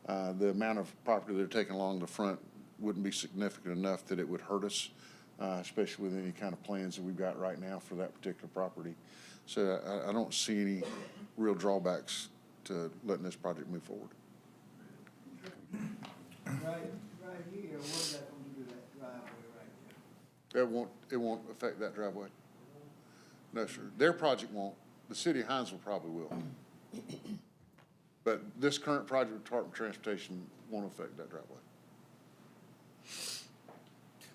the amount of property they're taking along the front wouldn't be significant enough that it would hurt us, especially with any kind of plans that we've got right now for that particular property. So I don't see any real drawbacks to letting this project move forward. Right here, what is that going to do to that driveway right there? It won't affect that driveway. No, sir. Their project won't. The city of Hinesville probably will. But this current project with Department of Transportation won't affect that driveway.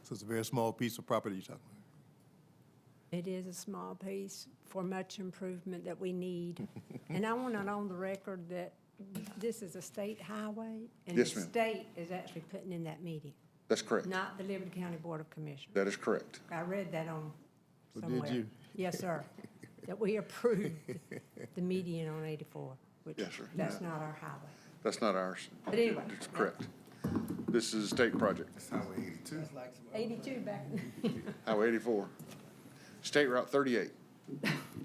So it's a very small piece of property you're talking It is a small piece for much improvement that we need. And I want it on the record that this is a state highway, and the Yes, ma'am. state is actually putting in that meeting, That's correct. not the Liberty County Board of Commissioners. That is correct. I read that on Well, did somewhere. you? Yes, sir. That we approved the median on 84, which Yes, sir. that's not our highway. That's not ours. But anyway. It's correct. This is a state project, Highway 82. 82 back, Highway 84. State Route 38.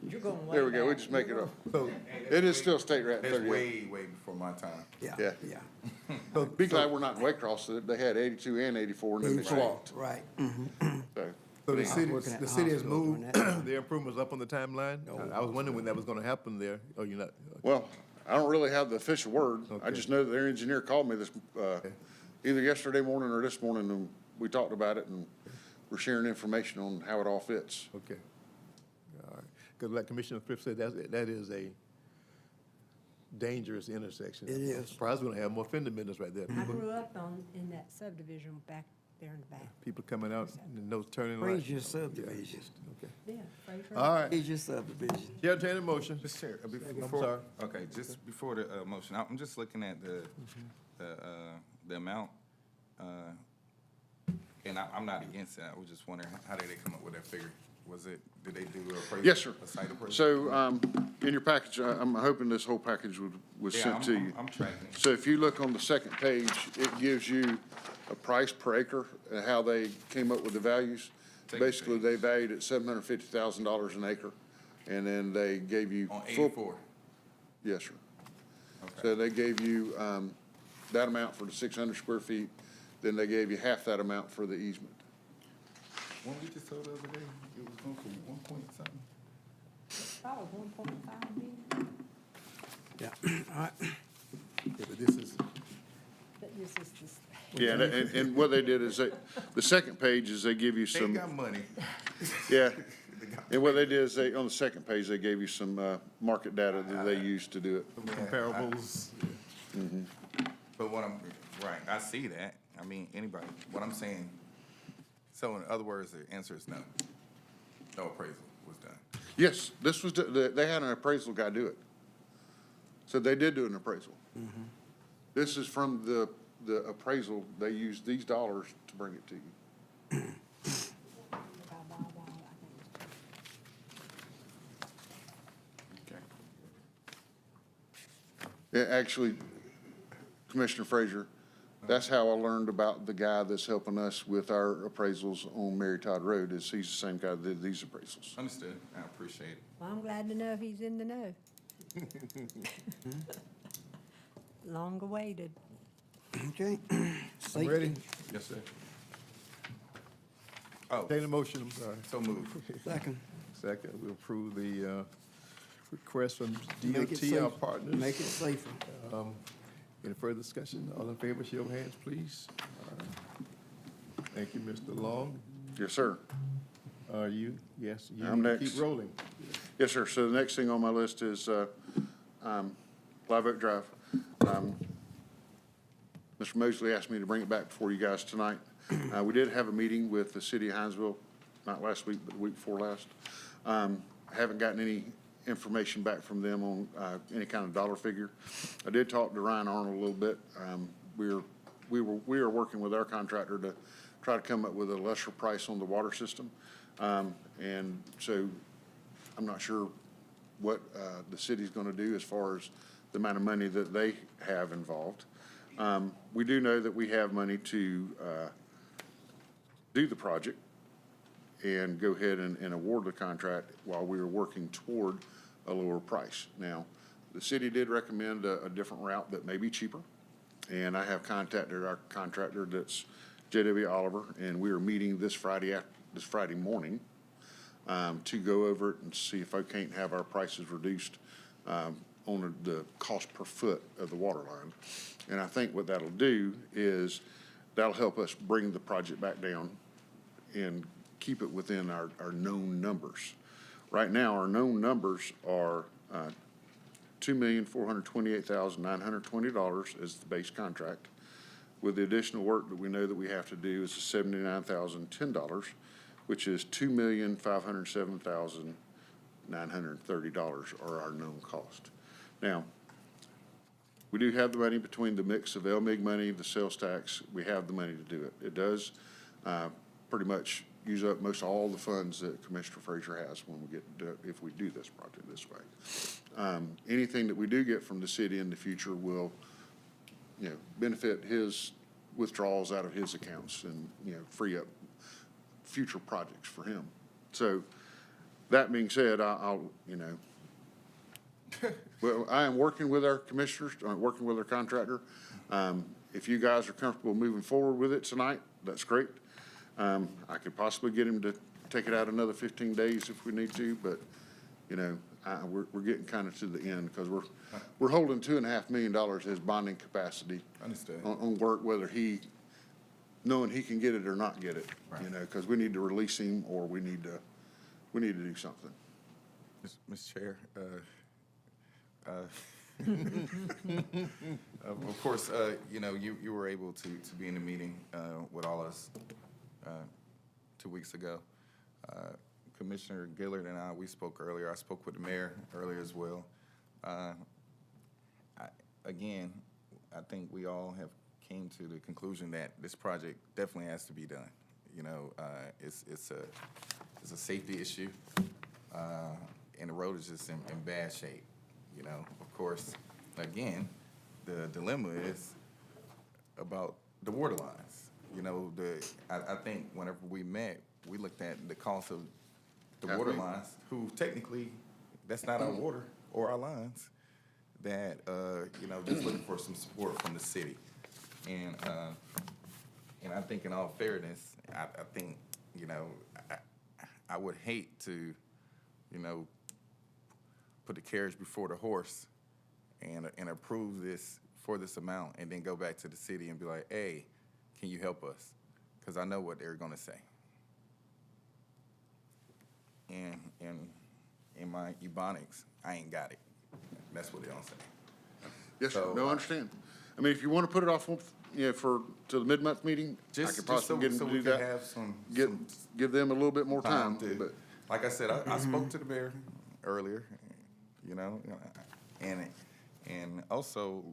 you're going way There we go, we back. just make it up. So, It is still State Route That's 38. way before my time. Yeah. Yeah. Be glad we're not in Waycross, that they had 82 and 84 and then they swapped. Right. So, so the Yeah. city, Working at the the city has hospital moved doing their improvements up on the timeline? I was wondering when that was gonna happen there. Oh, you're not? Well, I don't really have the official word. I Okay. just know that their engineer called me this, either yesterday morning or this morning, and we talked about it, and we're sharing information on how it all fits. Okay. All right. Because like Commissioner Thrift said, that is a dangerous intersection. It is. I'm surprised we don't have more fender benders right there. I People, grew up in that subdivision back there in the back. people coming out and those turning lights. Frazier subdivision. Okay. Yeah. Fraser. All right. Frazier subdivision. Chair, entertain a motion. Mr. Chair, I'm before, sorry. okay, just before the motion, I'm just looking at the amount, and I'm not against it. I was just wondering, how did they come up with that figure? Was it, did they do a appraisal? Yes, sir. A site appraisal? So, in your package, I'm hoping this whole package was Yeah, sent to you. I'm tracking it. So if you look on the second page, it gives you a price per acre and how they came up with the values. Second Basically, they valued at $750,000 an acre, and then they gave you. On full- 84? Yes, sir. Okay. So they gave you, that amount for the 600 square feet, then they gave you half that amount for the easement. When we just told the other day, it was going for 1 point something? Oh, 1.5 million. Yeah, all right. Yeah, but this is, But this is this. Yeah, and what they did is the second page is they give you They some. got money. Yeah, and what they did is on the second page, they gave you some, market data that they used to do it. some comparables. But what I'm, right, I see that. I mean, anybody, what I'm saying, so in other words, the answer is no. No appraisal was done. Yes, this was, they had an appraisal guy do it. So they did do an appraisal. This is from the appraisal, they used these dollars to bring it to you. Okay. Yeah, actually, Commissioner Frazier, that's how I learned about the guy that's helping us with our appraisals on Mary Todd Road, is he's the same guy that did these appraisals. Understood. I appreciate it. Well, I'm glad to know he's in the know. Long awaited. Okay. I'm ready. Yes, sir. Oh, Entertain a motion, I'm sorry. so moved. Second. Second, we approve the, request from Make it DOT, our safe. partners. Make it safer. Any further discussion? All in favor, show of hands, please. All right. Thank you, Mr. Long. Yes, sir. Are you? Yes, you I'm need to next. keep rolling. Yes, sir. So the next thing on my list is Live Oak Drive. Mr. Mosley asked me to bring it back before you guys tonight. We did have a meeting with the city of Hinesville, not last week, but the week before last. Haven't gotten any information back from them on any kind of dollar figure. I did talk to Ryan Arnold a little bit. We are working with our contractor to try to come up with a lesser price on the water system. And so I'm not sure what the city's going to do as far as the amount of money that they have involved. We do know that we have money to do the project and go ahead and award the contract while we are working toward a lower price. Now, the city did recommend a different route that may be cheaper, and I have contacted our contractor, that's J.W. Oliver, and we are meeting this Friday morning to go over it and see if I can't have our prices reduced on the cost per foot of the water line. And I think what that'll do is that'll help us bring the project back down and keep it within our known numbers. Right now, our known numbers are $2,428,920 is the base contract. With the additional work that we know that we have to do is $79,010, which is $2,507,930 are our known cost. Now, we do have the money between the mix of LMIG money, the sales tax. We have the money to do it. It does pretty much use up most all the funds that Commissioner Frazier has when we get if we do this project this way. Anything that we do get from the city in the future will, benefit his withdrawals out of his accounts and, free up future projects for him. So that being said, I'll well, I am working with our commissioners, working with our contractor. If you guys are comfortable moving forward with it tonight, that's great. I could possibly get him to take it out another 15 days if we need to, but, we're getting kind of to the end because we're holding $2.5 million as bonding capacity Understood. on work, whether knowing he can get it or not get it, because we need to release him or we need to do something. Mr. Chair, of course, you were able to be in the meeting with all of us 2 weeks ago. Commissioner Gillard and we spoke earlier. I spoke with the mayor earlier as well. Again, I think we all have came to the conclusion that this project definitely has to be done. It's a safety issue, and the road is just in bad shape. Of course, again, the dilemma is about the water lines. I think whenever we met, we looked at the cost of the water lines, who technically, that's not our water or our lines, that, just looking for some support from the city. And I think in all fairness, I think, I would hate to, put the carriage before the horse and approve this for this amount and then go back to the city and be like, hey, can you help us? Because I know what they're going to say. And in my Ebonics, I ain't got it. That's what they're going to say. Yes, So, sir. No, I understand. I mean, if you want to put it off, to the mid-month meeting, I could possibly get them to do that. Have Give them a little bit more time. But like I said, I spoke to the mayor earlier, and also,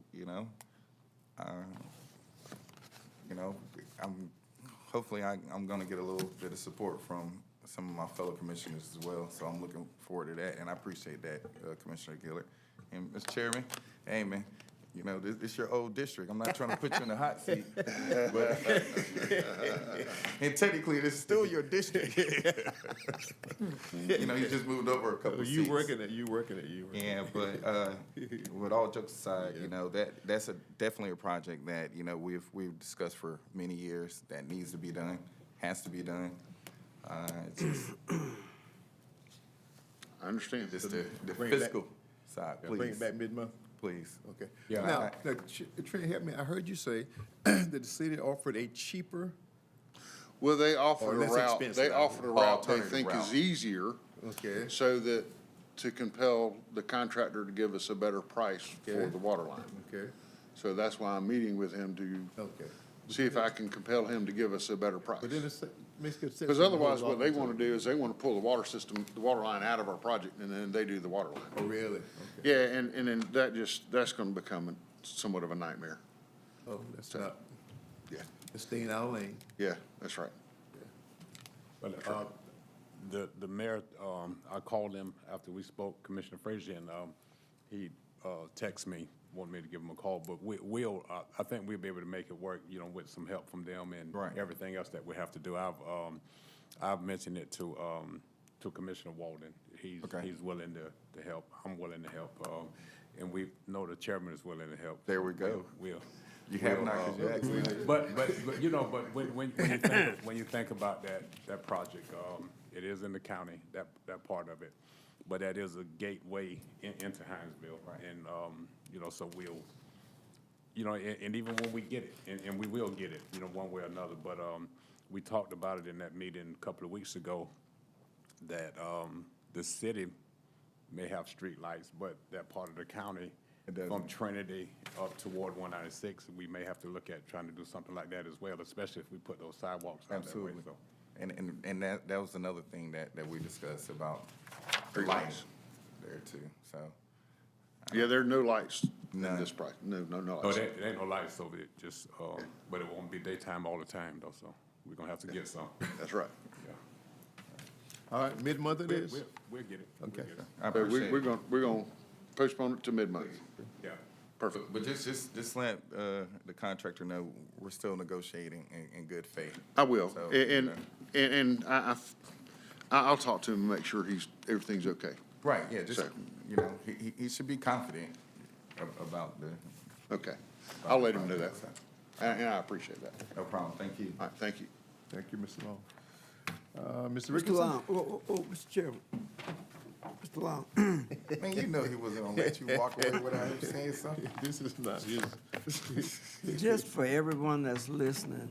hopefully I'm going to get a little bit of support from some of my fellow commissioners as well. So I'm looking forward to that, and I appreciate that, Commissioner Gillard. And Mr. Chairman, hey man, this your old district. I'm not trying to put you in the hot seat, but and technically this is still your district. You just moved over a couple of seats. You working it. Yeah, but with all jokes aside, that's definitely a project that we've discussed for many years that needs to be done, has to be done. It's just, I understand. Just the Bring it back. fiscal side, please. Bring it back mid-month? Please. Okay. Yeah, Now, Trent, help me. I heard you say that the city offered a cheaper. Well, they offered Or a less route. expensive, They offered a route they alternative think route. is easier, Okay. so that to compel the contractor to give us a better price for Okay. the water line. Okay. So that's why I'm meeting with him to Okay. see if I can compel him to give us a better price. But then it makes good sense. Because otherwise, what they want to do is they want to pull the water line out of our project, and then they do the water line. Oh, really? Okay. Yeah, and then that's going to become somewhat of a nightmare. Oh, that's not, Yeah, it's staying out of lane. yeah, that's right. But the mayor, I called him after we spoke, Commissioner Frazier, and he texted me, wanted me to give him a call. But I think we'll be able to make it work, with some help from them and everything else that we have to do. I've mentioned it to Commissioner Walden. He's willing to help. I'm willing to help. And we know the chairman is willing to help. There we go. You have not, because you asked me. But when you think about that project, it is in the county, that part of it, but that is a gateway into Hinesville, and so we'll, and even when we get it, and we will get it, one way or another. But we talked about it in that meeting a couple of weeks ago, that the city may have street lights, but that part of the county, from Trinity up toward 196, we may have to look at trying to do something like that as well, especially if we put those sidewalks out that way. Absolutely. So, And that was another thing that we discussed about the lights there too, so. Yeah, there are no lights in None. this project. No No, lights. there ain't no lights over it, just, but it won't be daytime all the time though, so we're gonna have to get some. That's right. Yeah. All right, mid-month it is? We'll get it. We'll Okay. get it. I So appreciate we're it. gonna postpone it to mid-month. Yeah. Perfect. But just let the contractor know we're still negotiating in good faith. I will. So, And I'll talk to him and make sure everything's okay. Right, yeah, just, So- he should be confident about the. Okay. I'll let him know that. And I appreciate that. No problem, thank you. All right, thank you. Thank you, Mr. Long. Mr. Mr. Ricketson? Long, Mr. Chairman. Mr. Long. Man, you know he wasn't gonna let you walk away without him saying something. This is not his. Just for everyone that's listening,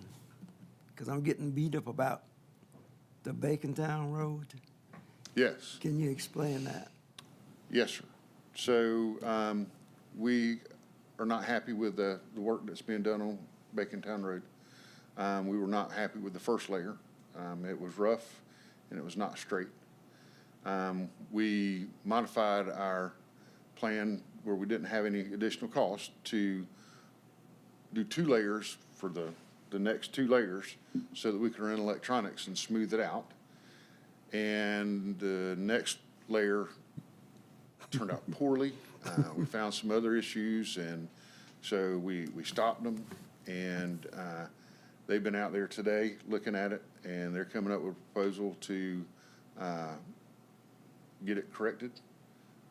because I'm getting beat up about the Bacon Town Road. Yes. Can you explain that? Yes, sir. So, we are not happy with the work that's being done on Bacon Town Road. We were not happy with the first layer. It was rough and it was not straight. We modified our plan where we didn't have any additional cost to do 2 layers for the next 2 layers so that we could run electronics and smooth it out. And the next layer turned out poorly. We found some other issues, and so we stopped them. And they've been out there today looking at it, and they're coming up with a proposal to get it corrected.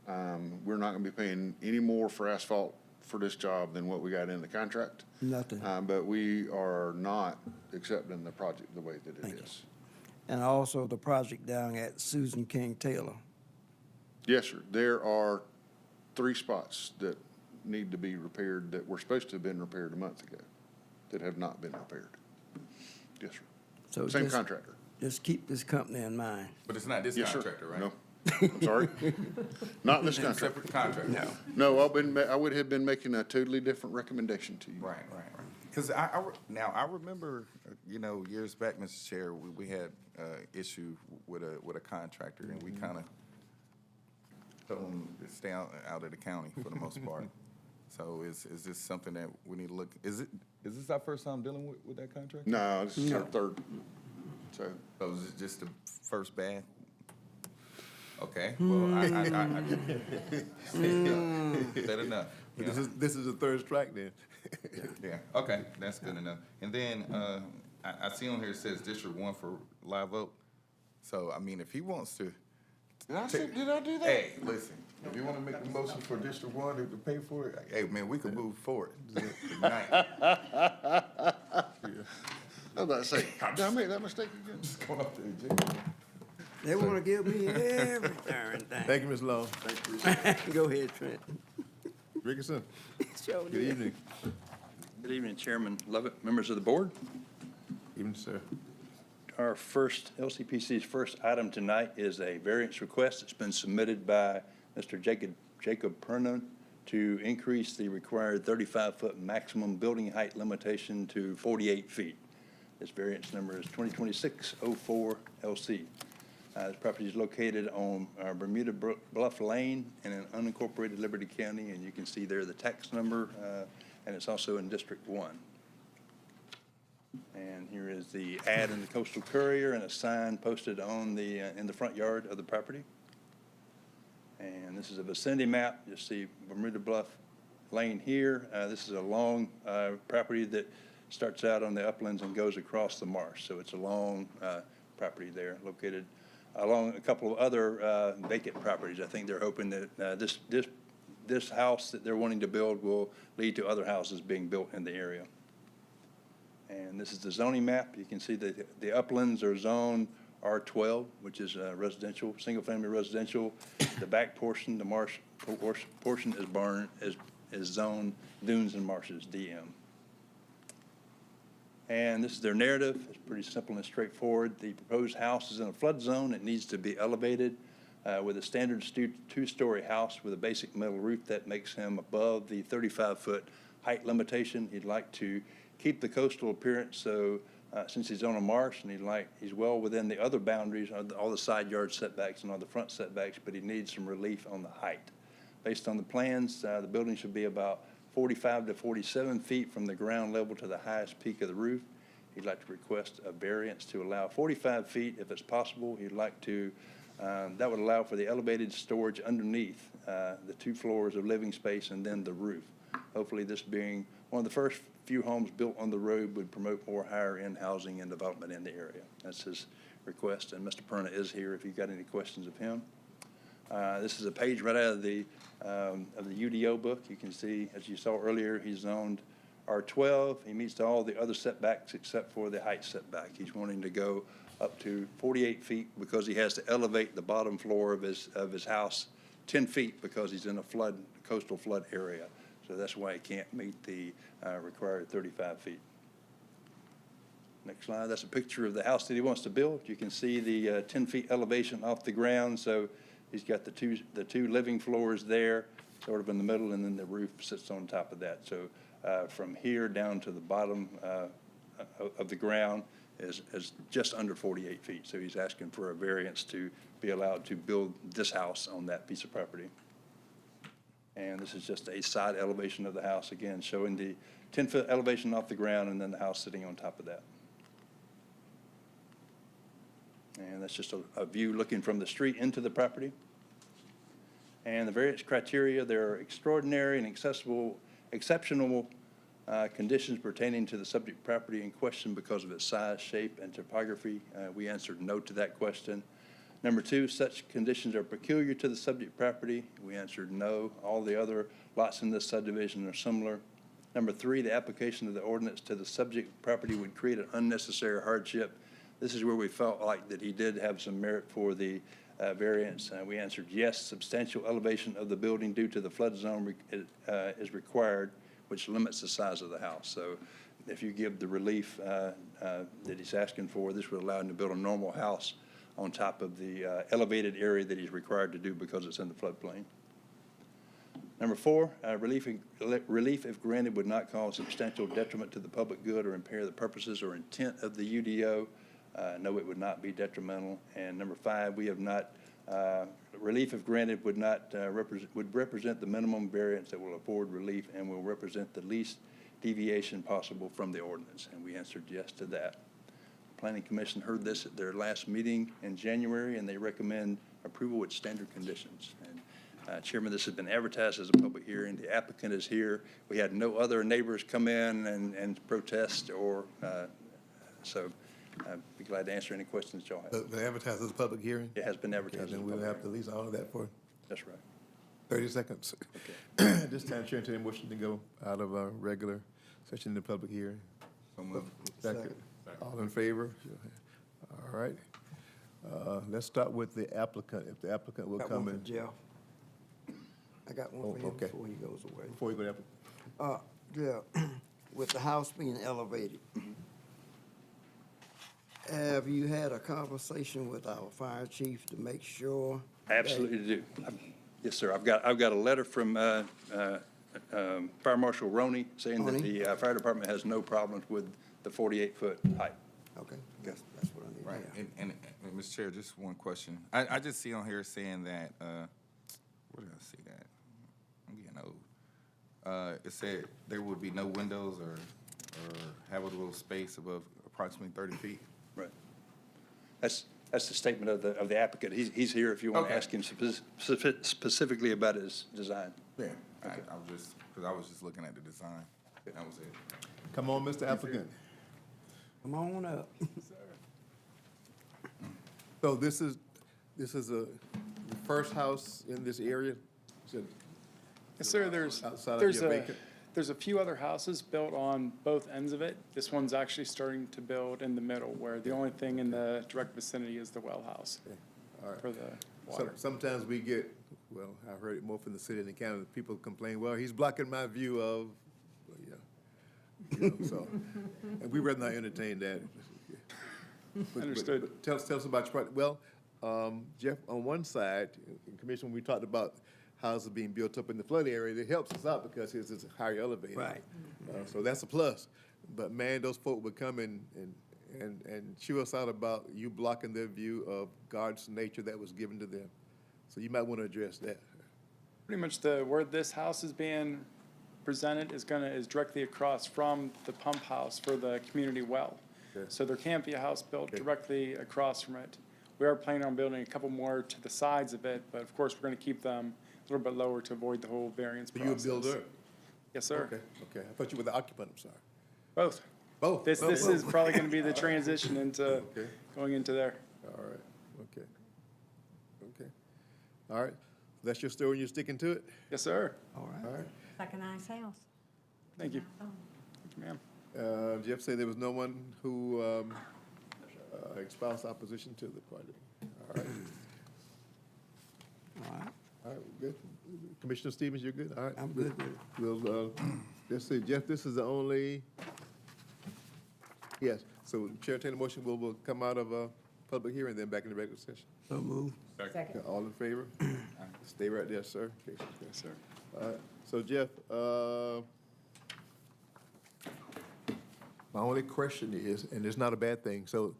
We're not going to be paying any more for asphalt for this job than what we got in the contract. Nothing. But we are not accepting the project the way that it is. And also the project down at Susan King Taylor. Yes, sir. There are 3 spots that need to be repaired that were supposed to have been repaired a month ago that have not been repaired. Yes, sir. So Same just- contractor. Just keep this company in mind. But it's not this Yes, sir. contractor, right? No. I'm sorry. Not this It's a contractor. separate contract. No, I would have been making a totally different recommendation to you. Right. Because now I remember, years back, Mr. Chair, we had issue with a contractor, and we kind of told them to stay out of the county for the most part. So is this something that we need to look? Is this our first time dealing with that contract? No, this is our 3rd. So is it just the first bad? Okay. Well, I said enough. Yeah. This is the 3rd strike then. Yeah, okay, that's good enough. And then, I see on here it says District 1 for Live Oak. So, I mean, if he wants to. Did I do that? Hey, listen, if you wanna make a motion for District 1 to pay for it, hey, man, we can move forward tonight. I was about to say, did I make that mistake again? Just going up there, Jay. They want to give me every darn thing. Thank you, Ms. Long. Go ahead, Trent. Ricketson, Sure good did. evening. Good evening, Chairman Lovett, members of the board. Evening, sir. Our LCPC's first item tonight is a variance request that's been submitted by Mr. Jacob Pernon to increase the required 35-foot maximum building height limitation to 48 feet. This variance number is 2026-04 LC. This property is located on Bermuda Bluff Lane in an unincorporated Liberty County, and you can see there the tax number, and it's also in District 1. And here is the ad in the Coastal Courier and a sign posted on in the front yard of the property. And this is a vicinity map. You see Bermuda Bluff Lane here. This is a long property that starts out on the uplands and goes across the marsh. So it's a long property there located along a couple of other vacant properties. I think they're hoping that this house that they're wanting to build will lead to other houses being built in the area. And this is the zoning map. You can see that the uplands are zone R12, which is residential, single-family residential. The back portion, the marsh portion is zone dunes and marshes, DM. And this is their narrative. It's pretty simple and straightforward. The proposed house is in a flood zone. It needs to be elevated with a standard 2-story house with a basic metal roof that makes him above the 35-foot height limitation. He'd like to keep the coastal appearance, so since he's on a marsh and he's well within the other boundaries, all the side yard setbacks and all the front setbacks, but he needs some relief on the height. Based on the plans, the building should be about 45 to 47 feet from the ground level to the highest peak of the roof. He'd like to request a variance to allow 45 feet if it's possible. He'd like to, that would allow for the elevated storage underneath the 2 floors of living space and then the roof. Hopefully this being one of the first few homes built on the road would promote more higher-end housing and development in the area. That's his request, and Mr. Perna is here if you've got any questions of him. This is a page right out of the UDO book. You can see, as you saw earlier, he's zoned R12. He meets all the other setbacks except for the height setback. He's wanting to go up to 48 feet because he has to elevate the bottom floor of his house 10 feet because he's in a coastal flood area. So that's why he can't meet the required 35 feet. Next slide, that's a picture of the house that he wants to build. You can see the 10 feet elevation off the ground. So he's got the two living floors there, sort of in the middle, and then the roof sits on top of that. So from here down to the bottom of the ground is just under 48 feet. So he's asking for a variance to be allowed to build this house on that piece of property. And this is just a side elevation of the house, again, showing the 10-foot elevation off the ground and then the house sitting on top of that. And that's just a view looking from the street into the property. And the various criteria, there are extraordinary and exceptional conditions pertaining to the subject property in question because of its size, shape, and topography. We answered no to that question. Number 2, such conditions are peculiar to the subject property. We answered no. All the other lots in this subdivision are similar. Number 3, the application of the ordinance to the subject property would create an unnecessary hardship. This is where we felt like that he did have some merit for the variance. We answered yes, substantial elevation of the building due to the flood zone is required, which limits the size of the house. So if you give the relief that he's asking for, this would allow him to build a normal house on top of the elevated area that he's required to do because it's in the floodplain. Number 4, relief if granted would not cause substantial detriment to the public good or impair the purposes or intent of the UDO. No, it would not be detrimental. And number 5, we have not, relief if granted would not would represent the minimum variance that will afford relief and will represent the least deviation possible from the ordinance. And we answered yes to that. Planning Commission heard this at their last meeting in January, and they recommend approval with standard conditions. And Chairman, this has been advertised as a public hearing. The applicant is here. We had no other neighbors come in and protest or, so I'd be glad to answer any questions that y'all have. The advertised as a public hearing? It has been advertised. Okay, then we'll have to at least honor that for That's right. 30 seconds. Okay. This time, Chair, entertain a motion to go out of our regular session in the public hearing. Second. All in favor? All right. Let's start with the applicant, if the applicant will come in. Jeff. I got one for him okay. before he goes away. Before you go to Yeah, with the house being elevated, have you had a conversation with our fire chief to make sure? I absolutely do. Yes, sir. I've got a letter from Fire Marshal Roney saying that the fire department has no problems with the 48-foot height. Okay, that's what I need. Right, and Mr. Chair, just one question. I just see on here saying that, where did I see that? I'm getting old. It said there would be no windows or habitable space above approximately 30 feet. Right. That's the statement of the applicant. He's here if you want to ask him specifically about his design. Yeah, okay. I was just looking at the design. That was it. Come on, Mr. Applicant. Come on up. So this is the first house in this area? Yes, sir. There's a few other houses built on both ends of it. This one's actually starting to build in the middle, where the only thing in the direct vicinity is the well house for the water. Sometimes we get, well, I've heard it more from the city and the county, people complain, well, he's blocking my view of, so, and we rather not entertain that. Understood. But tell us about your project. Well, Jeff, on one side, in Commission, we talked about houses being built up in the flood area. It helps us out because it's higher elevated. Right. So that's a plus. But man, those folk would come and and chew us out about you blocking their view of God's nature that was given to them. So you might want to address that. Pretty much where this house is being presented is directly across from the pump house for the community well. Okay. So there can't be a house built directly across from it. We are planning on building a couple more to the sides of it, but of course, we're gonna keep them a little bit lower to avoid the whole variance Are you a process. builder? Yes, sir. Okay, okay. I thought you were the occupant, I'm sorry. Both. Both? This Both. is probably gonna be the transition into, Okay. going into there. All right, okay. Okay. All right. That's your story and you're sticking to it? Yes, sir. All right. Like a nice house. Thank you. Oh. Thank you, ma'am. Jeff said there was no one who espoused opposition to the project. All right. All right, All right, good. Commissioner Stevens, you're good? All right. I'm good with it. We'll, let's see, Jeff, this is the only, yes, so Chair, entertain a motion, we'll come out of a public hearing, then back in the regular session. So move. Second. All in favor? Stay right there, sir. Okay, Yes, sir. all right, so Jeff, my only question is, and it's not a bad thing, so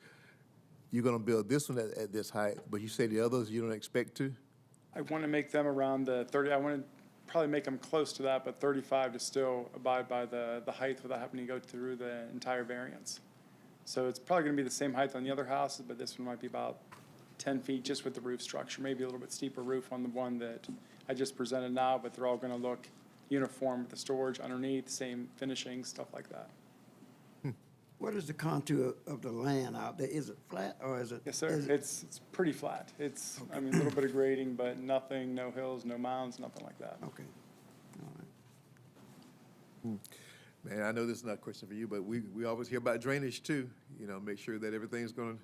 you're gonna build this one at this height, but you say the others you don't expect to? I want to make them around the 30, I want to probably make them close to that, but 35 to still abide by the height without having to go through the entire variance. So it's probably going to be the same height on the other houses, but this one might be about 10 feet just with the roof structure, maybe a little bit steeper roof on the one that I just presented now, but they're all going to look uniform with the storage underneath, same finishing, stuff like that. What is the contour of the land out there? Is it flat or is it? Yes, sir. is it- It's pretty flat. It's, I mean, a little bit of grading, but nothing, no hills, no mounds, nothing like that. Okay, all right. Man, I know this is not a question for you, but we always hear about drainage too, you know, make sure that everything's gonna,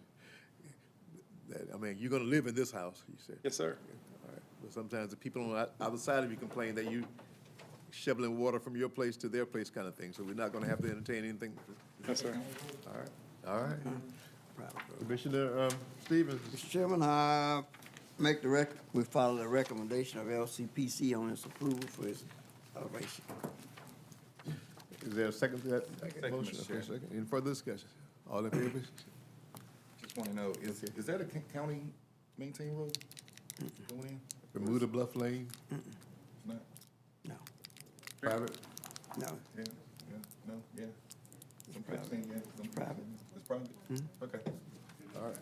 I mean, you're gonna live in this house, you said. Yes, sir. All right, but sometimes the people on the other side of you complain that you shoveling water from your place to their place kind of thing, so we're not gonna have to entertain anything. Yes, sir. All right. Commissioner Stevens. Mr. Chairman, we follow the recommendation of LCPC on its approval for its elevation. Is there a second to that Second, motion? Mr. Okay, Chair. second. Any further discussion? All in favor? Just want to know, is that a county maintained road going in? Bermuda Bluff Lane, It's not? No, private? no. Yeah, no, yeah. Some people saying, yeah. some people private. saying It's private? Okay. All right.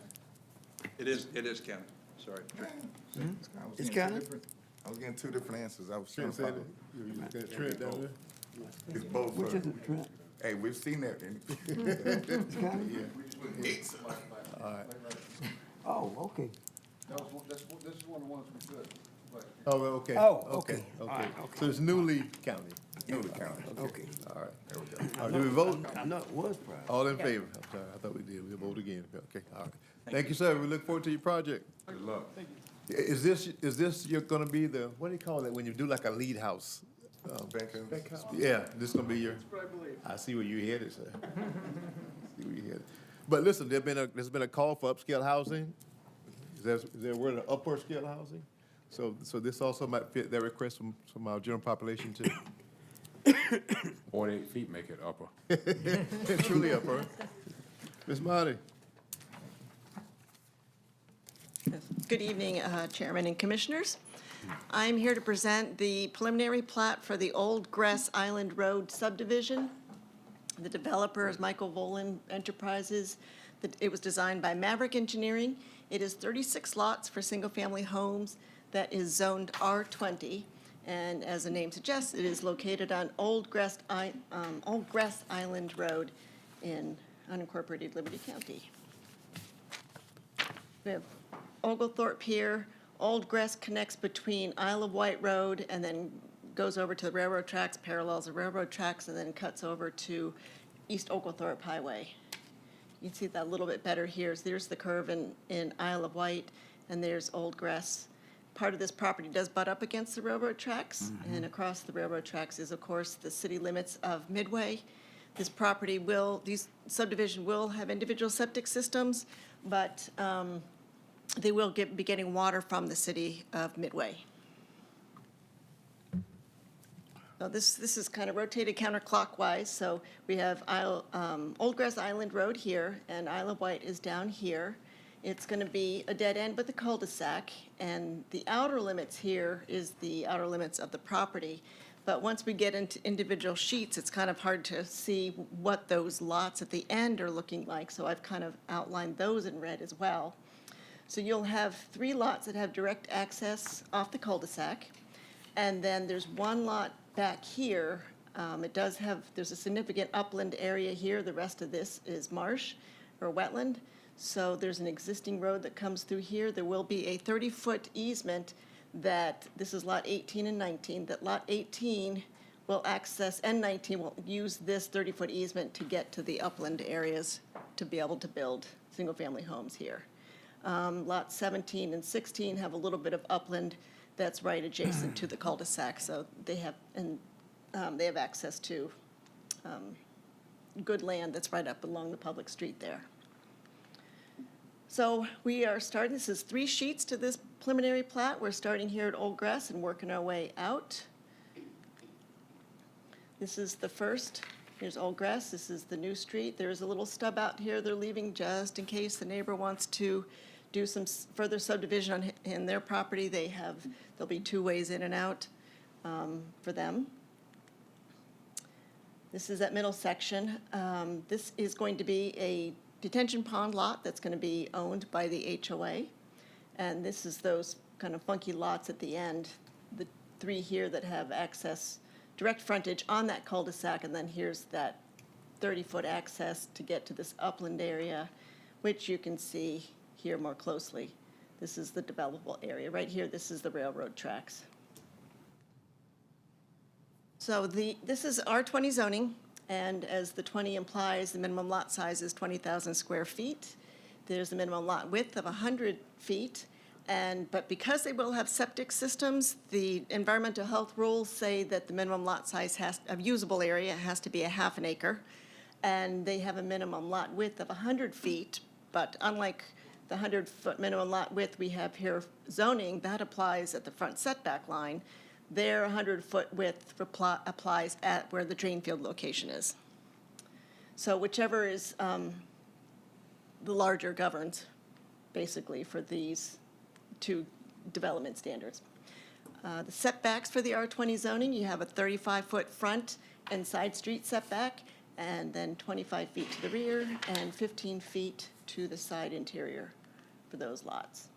It is county, sorry. I was It's getting two county? different- I was getting two different answers. I was trying Trent to said follow. it. You got Trent down there? It's both. Which sir. is it, Trent? Hey, we've seen that. It's county? It's- All right. Oh, okay. This is one of the ones we could, but. Oh, okay. Oh, okay. All Okay. right, okay. So it's Newly County. Newly County. Okay. All right. There we go. All right, do we vote? I know it was private. All in favor? I'm sorry, I thought we did. We'll vote again. Okay, all right. Thank you, sir. We look forward to your project. Good luck. Is this you're gonna be the, what do you call it, when you do like a lead house? Backhouse. Yeah, this gonna be your, I see where you headed, sir. See where you headed. But listen, there's been a call for upscale housing. Is there a word of upward scale housing? So this also might fit that request from our general population too. 48 feet make it upper. Truly upper. Ms. Marty? Good evening, Chairman and Commissioners. I'm here to present the preliminary plat for the Old Grass Island Road subdivision. The developer is Michael Volan Enterprises. It was designed by Maverick Engineering. It is 36 lots for single-family homes that is zoned R20. And as the name suggests, it is located on Old Grass Island Road in unincorporated Liberty County. We have Oglethorpe here. Old Grass connects between Isle of Wight Road and then goes over to the railroad tracks, parallels the railroad tracks, and then cuts over to East Oglethorpe Highway. You can see that a little bit better here. So there's the curve in Isle of Wight, and there's Old Grass. Part of this property does butt up against the railroad tracks, and across the railroad tracks is, of course, the city limits of Midway. This subdivision will have individual septic systems, but they will be getting water from the city of Midway. Now, this is kind of rotated counterclockwise, so we have Old Grass Island Road here, and Isle of Wight is down here. It's going to be a dead end with a cul-de-sac, and the outer limits here is the outer limits of the property. But once we get into individual sheets, it's kind of hard to see what those lots at the end are looking like, so I've kind of outlined those in red as well. So you'll have 3 lots that have direct access off the cul-de-sac, and then there's 1 lot back here. There's a significant upland area here. The rest of this is marsh or wetland. So there's an existing road that comes through here. There will be a 30-foot easement that, this is lot 18 and 19, that lot 18 will access, and 19 will use this 30-foot easement to get to the upland areas to be able to build single-family homes here. Lots 17 and 16 have a little bit of upland that's right adjacent to the cul-de-sac, so they have access to good land that's right up along the public street there. So we are starting, this is 3 sheets to this preliminary plat. We're starting here at Old Grass and working our way out. This is the first. Here's Old Grass. This is the new street. There's a little stub out here they're leaving just in case the neighbor wants to do some further subdivision in their property. There'll be 2 ways in and out for them. This is that middle section. This is going to be a detention pond lot that's going to be owned by the HOA. And this is those kind of funky lots at the end, the 3 here that have access, direct frontage on that cul-de-sac, and then here's that 30-foot access to get to this upland area, which you can see here more closely. This is the developable area. Right here, this is the railroad tracks. So this is R20 zoning, and as the 20 implies, the minimum lot size is 20,000 square feet. There's a minimum lot width of 100 feet, but because they will have septic systems, the environmental health rules say that the minimum lot size of usable area has to be a half an acre, and they have a minimum lot width of 100 feet, but unlike the 100-foot minimum lot width we have here zoning, that applies at the front setback line. Their 100-foot width applies at where the drain field location is. So whichever is the larger governs, basically, for these 2 development standards. The setbacks for the R20 zoning, you have a 35-foot front and side street setback, and then 25 feet to the rear and 15 feet to the side interior for those lots.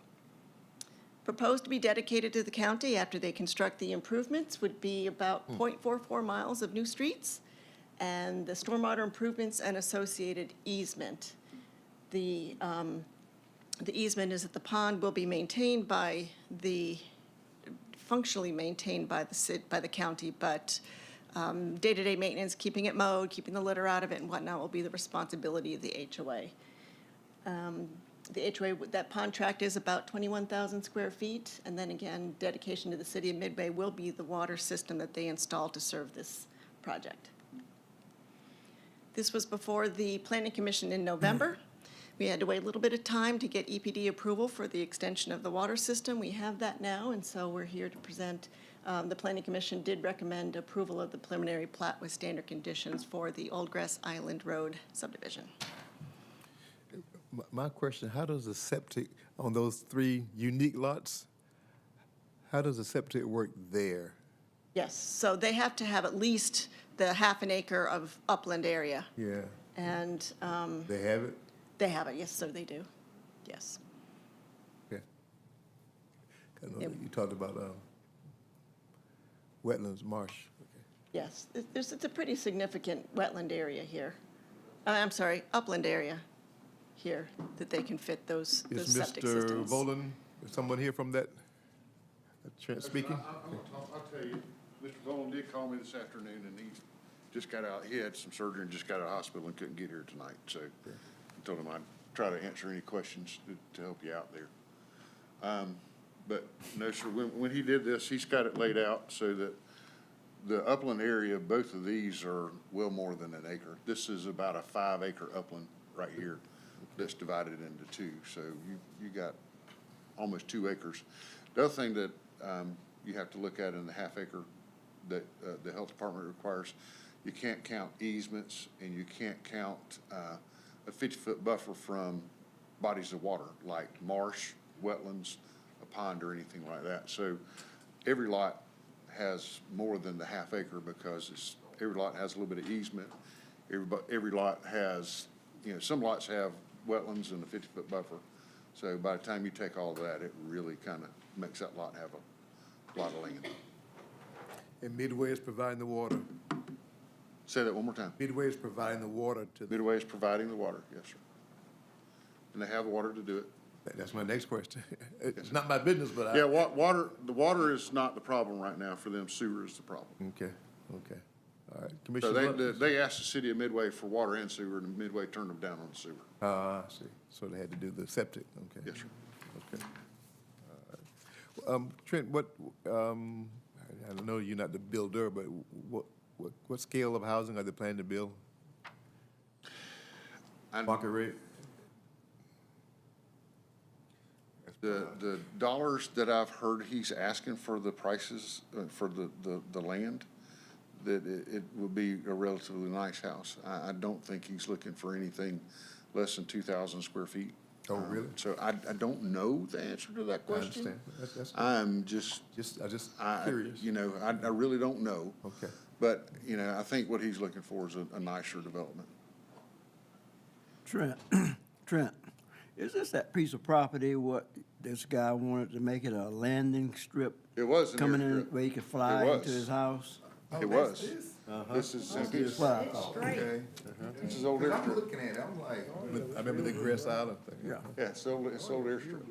Proposed to be dedicated to the county after they construct the improvements would be about 0.44 miles of new streets, and the stormwater improvements and associated easement. The easement is that the pond will be maintained by functionally maintained by the county, but day-to-day maintenance, keeping it mowed, keeping the litter out of it and whatnot will be the responsibility of the HOA. The HOA, that pond tract is about 21,000 square feet, and then again, dedication to the city of Midway will be the water system that they install to serve this project. This was before the Planning Commission in November. We had to wait a little bit of time to get EPD approval for the extension of the water system. We have that now, and so we're here to present. The Planning Commission did recommend approval of the preliminary plat with standard conditions for the Old Grass Island Road subdivision. My question, how does the septic on those 3 unique lots, how does the septic work there? Yes, so they have to have at least the half an acre of upland area. Yeah. And They have it? they have it, yes, sir, they do, yes. Okay. You talked about wetlands, marsh. Okay. Yes, it's a pretty significant wetland area here. I'm sorry, upland area here that they can fit those septic Is systems. Mr. Volan, is someone here from that speaking? I'll tell you, Mr. Volan did call me this afternoon, and he just got out, he had some surgery and just got out of hospital and couldn't get here tonight, so I told him I'd try to answer any questions to help you out there. But no, sir, when he did this, he's got it laid out so that the upland area, both of these are well more than an acre. This is about a 5-acre upland right here that's divided into 2. So you got almost 2 acres. The other thing that you have to look at in the half-acre that the health department requires. You can't count easements, and you can't count a 50-foot buffer from bodies of water, like marsh, wetlands, a pond, or anything like that. So every lot has more than the half acre because every lot has a little bit of easement. Every lot has, some lots have wetlands and a 50-foot buffer. So by the time you take all of that, it really kind of makes that lot have a lot of land. And Midway is providing the water. Say that one more time. Midway is providing the water to the. Midway is providing the water, yes, sir. And they have the water to do it. That's my next question. It's not my business, but Yeah, the water is not the problem right now for them. Sewer is the problem. Okay, okay. All right. So Commissioner Blunt? they asked the city of Midway for water and sewer, and Midway turned them down on the sewer. I see. So they had to do the septic, okay. Yes, sir. Okay. All right. Trent, I know you're not the builder, but what scale of housing are they planning to build? Market rate? The dollars that I've heard he's asking for the prices, for the land, that it will be a relatively nice house. I don't think he's looking for anything less than 2,000 square feet. Oh, really? So I don't know the answer to that I question. understand. That's good. I'm just Curious. I really don't know. Okay. But, I think what he's looking for is a nicer development. Trent, is this that piece of property what this guy wanted to make it a landing strip? It was an coming in airstrip. where he could fly It into was. his house? It was. Uh-huh. This is Wow. Okay. This is old I'm airstrip. looking at it, I'm like, I remember the Grass Island thing. Yeah. Yeah, it's old airstrip.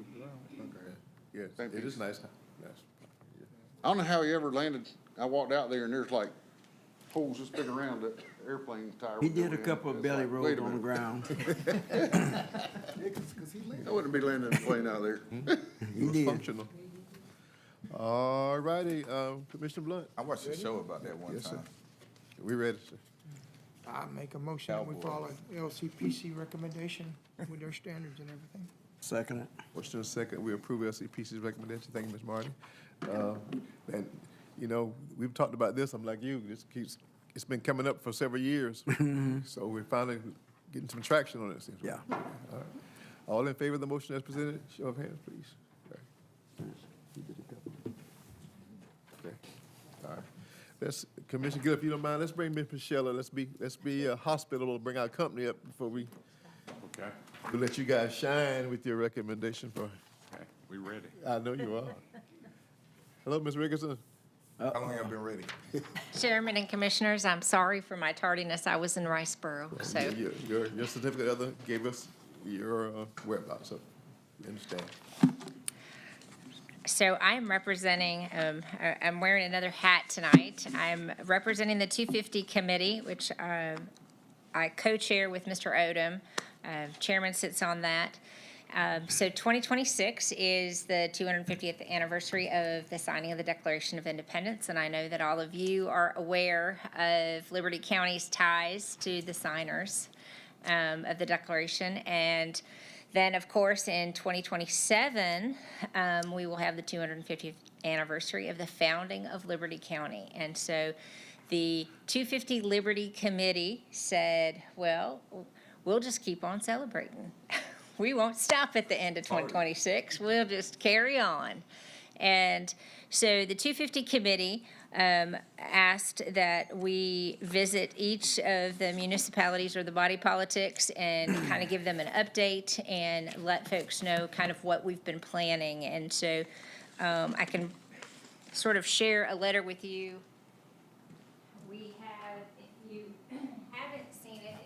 Yes, Same it is piece. nice. Yes. I don't know how he ever landed. I walked out there and there's like holes this big around the airplane tire. He would did go a in. couple of It's belly like, rolls wait a on the minute. ground. I wouldn't be landing a plane out there. He It was did. functional. All righty, Commissioner Blunt. I watched a show about that one Yes, sir. time. We ready, sir? I make a motion that we Cowboy. follow LCPC recommendation with their standards and everything. Second it. Motion and second, we approve LCPC's recommendation. Thank you, Ms. Martin. And, we've talked about this, I'm like you, it's been coming up for several years. So we're finally getting some traction on it, it seems. Yeah. All right. All in favor of the motion as presented, show of hands, please. Okay, all right. Commissioner Gill, if you don't mind, let's bring Ms. Michelle, let's be hospitable, bring our company up before we Okay, let you guys shine with your recommendation for, okay, we ready. I know you are. Hello, Ms. Ricketson. How long have I been ready? Chairman and Commissioners, I'm sorry for my tardiness. I was in Riceboro, so. Your certificate other gave us your whereabouts, so we understand. So I am representing, I'm wearing another hat tonight. I'm representing the 250 committee, which I co-chair with Mr. Odom. Chairman sits on that. So 2026 is the 250th anniversary of the signing of the Declaration of Independence, and I know that all of you are aware of Liberty County's ties to the signers of the Declaration. And then, of course, in 2027, we will have the 250th anniversary of the founding of Liberty County. And so the 250 Liberty Committee said, well, we'll just keep on celebrating. We won't stop at the end of 2026. We'll just carry on. And so the 250 Committee asked that we visit each of the municipalities or the body politics and kind of give them an update and let folks know kind of what we've been planning. And so I can sort of share a letter with you. We have, if you haven't seen it,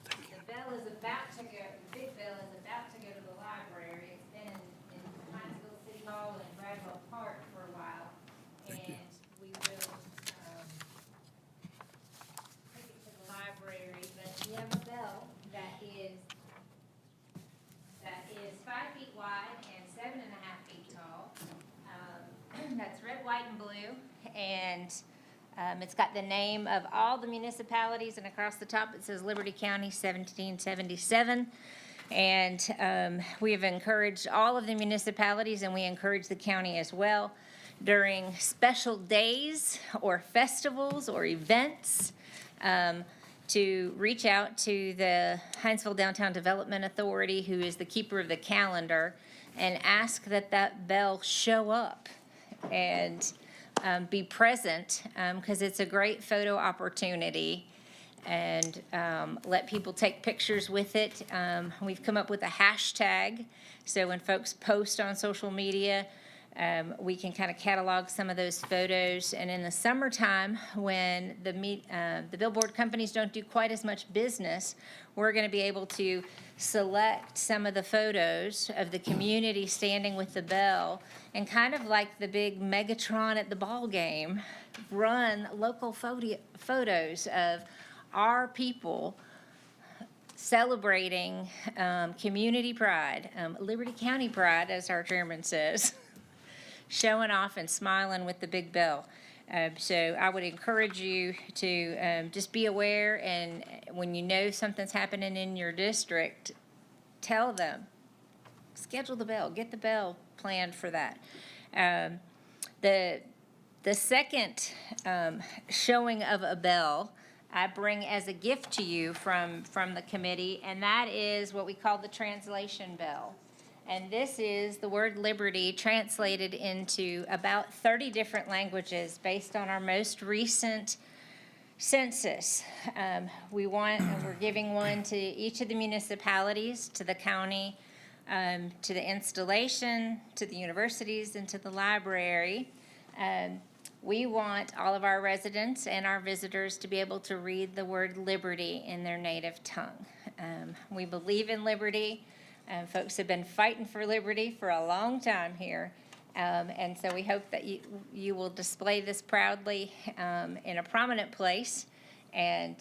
the bell is about to go, the big bell is about to go to the library. It's been in Hinesville City Hall and Bradwell Park for a while. And we will take it to the library, but we have a bell that is 5 feet wide and 7.5 feet tall. That's red, white, and blue. And it's got the name of all the municipalities, and across the top it says Liberty County 1777. And we have encouraged all of the municipalities, and we encourage the county as well, during special days or festivals or events, to reach out to the Hinesville Downtown Development Authority, who is the keeper of the calendar, and ask that that bell show up and be present, because it's a great photo opportunity, and let people take pictures with it. We've come up with a hashtag, so when folks post on social media, we can kind of catalog some of those photos. And in the summertime, when the billboard companies don't do quite as much business, we're going to be able to select some of the photos of the community standing with the bell, and kind of like the big Megatron at the ball game, run local photos of our people celebrating community pride, Liberty County pride, as our chairman says, showing off and smiling with the big bell. So I would encourage you to just be aware, and when you know something's happening in your district, tell them. Schedule the bell. Get the bell planned for that. The second showing of a bell I bring as a gift to you from the committee, and that is what we call the translation bell. And this is the word liberty translated into about 30 different languages based on our most recent census. We're giving one to each of the municipalities, to the county, to the installation, to the universities, and to the library. We want all of our residents and our visitors to be able to read the word liberty in their native tongue. We believe in liberty. Folks have been fighting for liberty for a long time here. And so we hope that you will display this proudly in a prominent place. And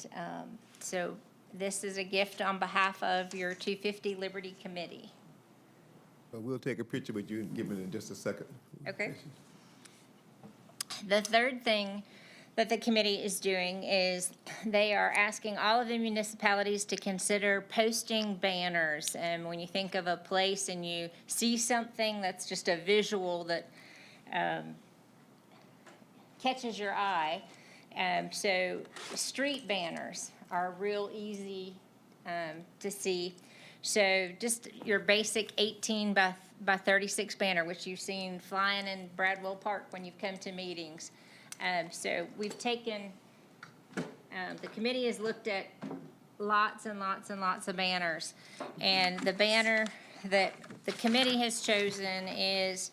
so this is a gift on behalf of your 250 Liberty Committee. We'll take a picture with you and give it in just a second. Okay. The third thing that the committee is doing is they are asking all of the municipalities to consider posting banners. And when you think of a place and you see something that's just a visual that catches your eye, so street banners are real easy to see. So just your basic 18 by 36 banner, which you've seen flying in Bradwell Park when you've come to meetings. So we've taken, the committee has looked at lots and lots and lots of banners. And the banner that the committee has chosen is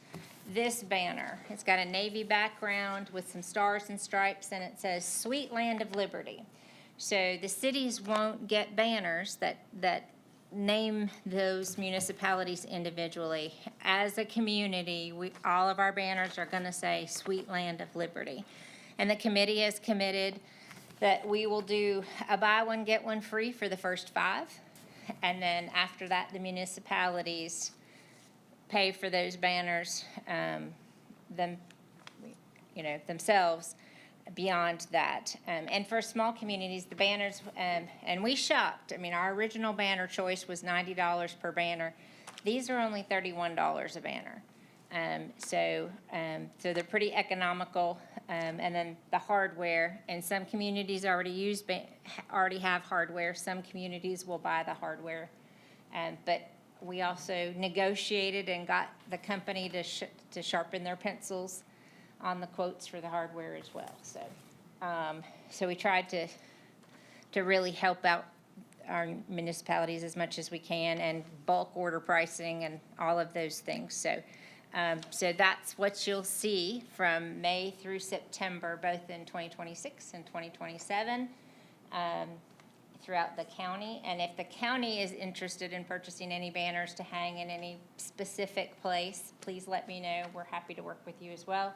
this banner. It's got a navy background with some stars and stripes, and it says Sweet Land of Liberty. So the cities won't get banners that name those municipalities individually. As a community, all of our banners are going to say Sweet Land of Liberty. And the committee has committed that we will do a buy one, get one free for the first 5. And then after that, the municipalities pay for those banners themselves beyond that. And for small communities, the banners, and we shopped. I mean, our original banner choice was $90 per banner. These are only $31 a banner. So they're pretty economical. And then the hardware, and some communities already have hardware. Some communities will buy the hardware. But we also negotiated and got the company to sharpen their pencils on the quotes for the hardware as well. So we tried to really help out our municipalities as much as we can, and bulk order pricing and all of those things. So that's what you'll see from May through September, both in 2026 and 2027, throughout the county. And if the county is interested in purchasing any banners to hang in any specific place, please let me know. We're happy to work with you as well.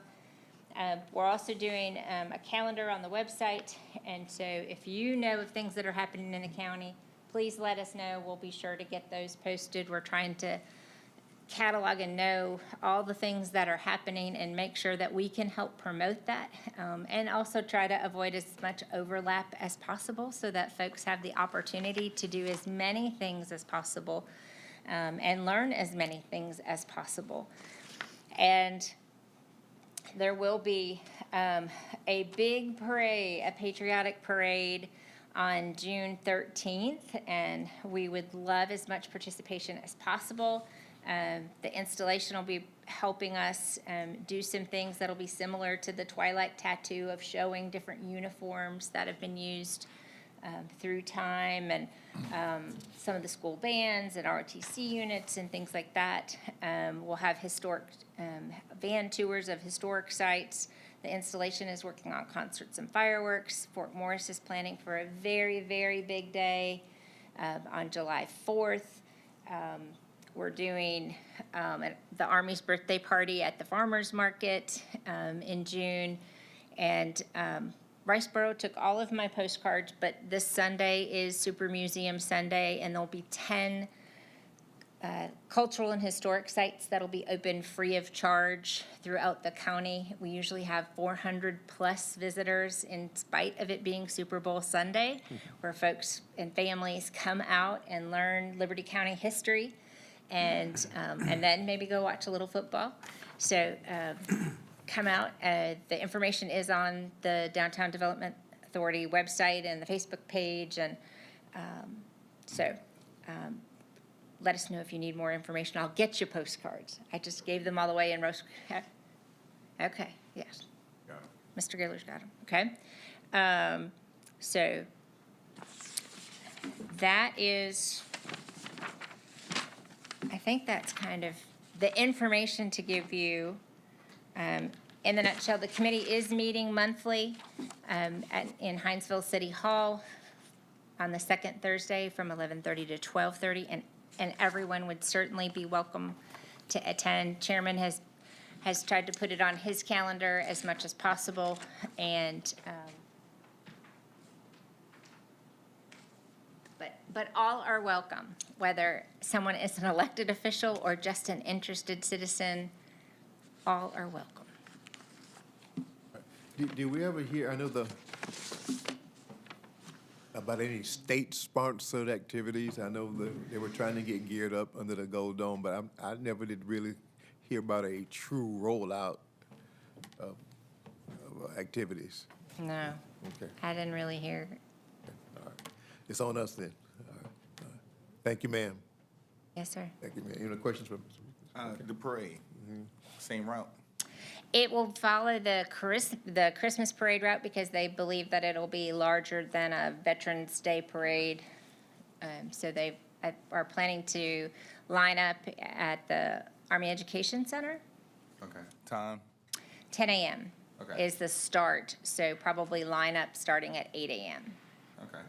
We're also doing a calendar on the website, and so if you know of things that are happening in the county, please let us know. We'll be sure to get those posted. We're trying to catalog and know all the things that are happening and make sure that we can help promote that, and also try to avoid as much overlap as possible so that folks have the opportunity to do as many things as possible and learn as many things as possible. And there will be a big parade, a patriotic parade on June 13th, and we would love as much participation as possible. The installation will be helping us do some things that'll be similar to the Twilight Tattoo of showing different uniforms that have been used through time, and some of the school bands and ROTC units and things like that. We'll have historic van tours of historic sites. The installation is working on concerts and fireworks. Fort Morris is planning for a very, very big day on July 4th. We're doing the Army's birthday party at the Farmers Market in June. And Riceboro took all of my postcards, but this Sunday is Super Museum Sunday, and there'll be 10 cultural and historic sites that'll be open free of charge throughout the county. We usually have 400+ visitors in spite of it being Super Bowl Sunday, where folks and families come out and learn Liberty County history, and then maybe go watch a little football. So come out. The information is on the Downtown Development Authority website and the Facebook page, and let us know if you need more information. I'll get you postcards. I just gave them all away in Rose. Okay, yes. Got 'em. Mr. Gaylor's got them, okay? So that is, I think that's kind of the information to give you. In the nutshell, the committee is meeting monthly in Hinesville City Hall on the second Thursday from 11:30 to 12:30, and everyone would certainly be welcome to attend. Chairman has tried to put it on his calendar as much as possible, and but all are welcome, whether someone is an elected official or just an interested citizen. All are welcome. Do we ever hear, I know about any state-sponsored activities? I know that they were trying to get geared up under the Gold Dome, but I never did really hear about a true rollout of activities. No. Okay. I didn't really hear. All right. It's on us then. All right. All right. Thank you, ma'am. Yes, sir. Thank you, ma'am. Any other questions from? The parade, same route. It will follow the Christmas parade route because they believe that it'll be larger than a Veterans Day parade. So they are planning to line up at the Army Education Center. Okay. Time? 10 a.m. Okay. is the start, so probably line up starting at 8 a.m. Okay.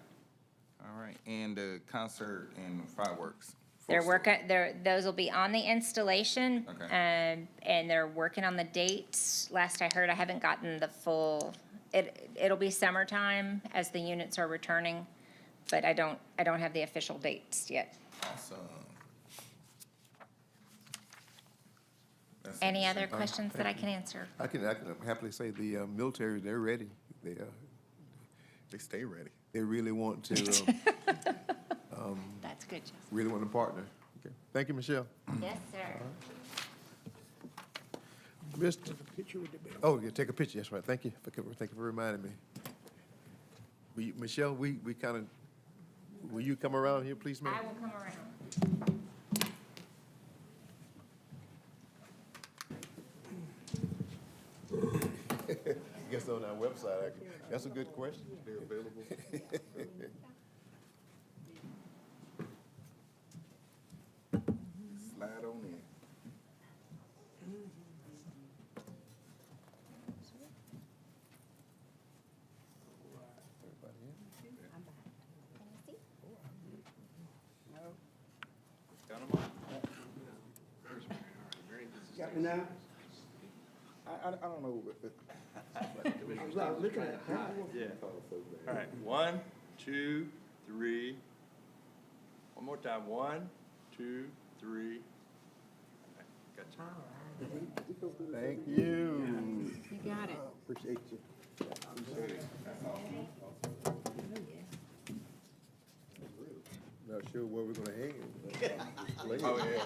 All right. And the concert and fireworks? Those will be on the installation. Okay. And they're working on the dates. Last I heard, I haven't gotten the full, it'll be summertime as the units are returning, but I don't have the official dates yet. Awesome. Any other questions that I can answer? I can happily say the military, they're ready. They stay ready. They really want to. That's good, Joseph. Really want to partner. Okay. Thank you, Michelle. Yes, sir. Mr. Oh, yeah, take a picture. That's right. Thank you. Thank you for reminding me. Michelle, we kind of, will you come around here, please, ma'am? I will come around. I guess on our website, that's a good question. They're available. Slide on in. Got me now? I don't know. I'm looking at it. Yeah. All right, 1, 2, 3. One more time, 1, 2, 3. Gotcha. Thank you. You got it. Appreciate you. Not sure where we're gonna hang it. Oh, yeah.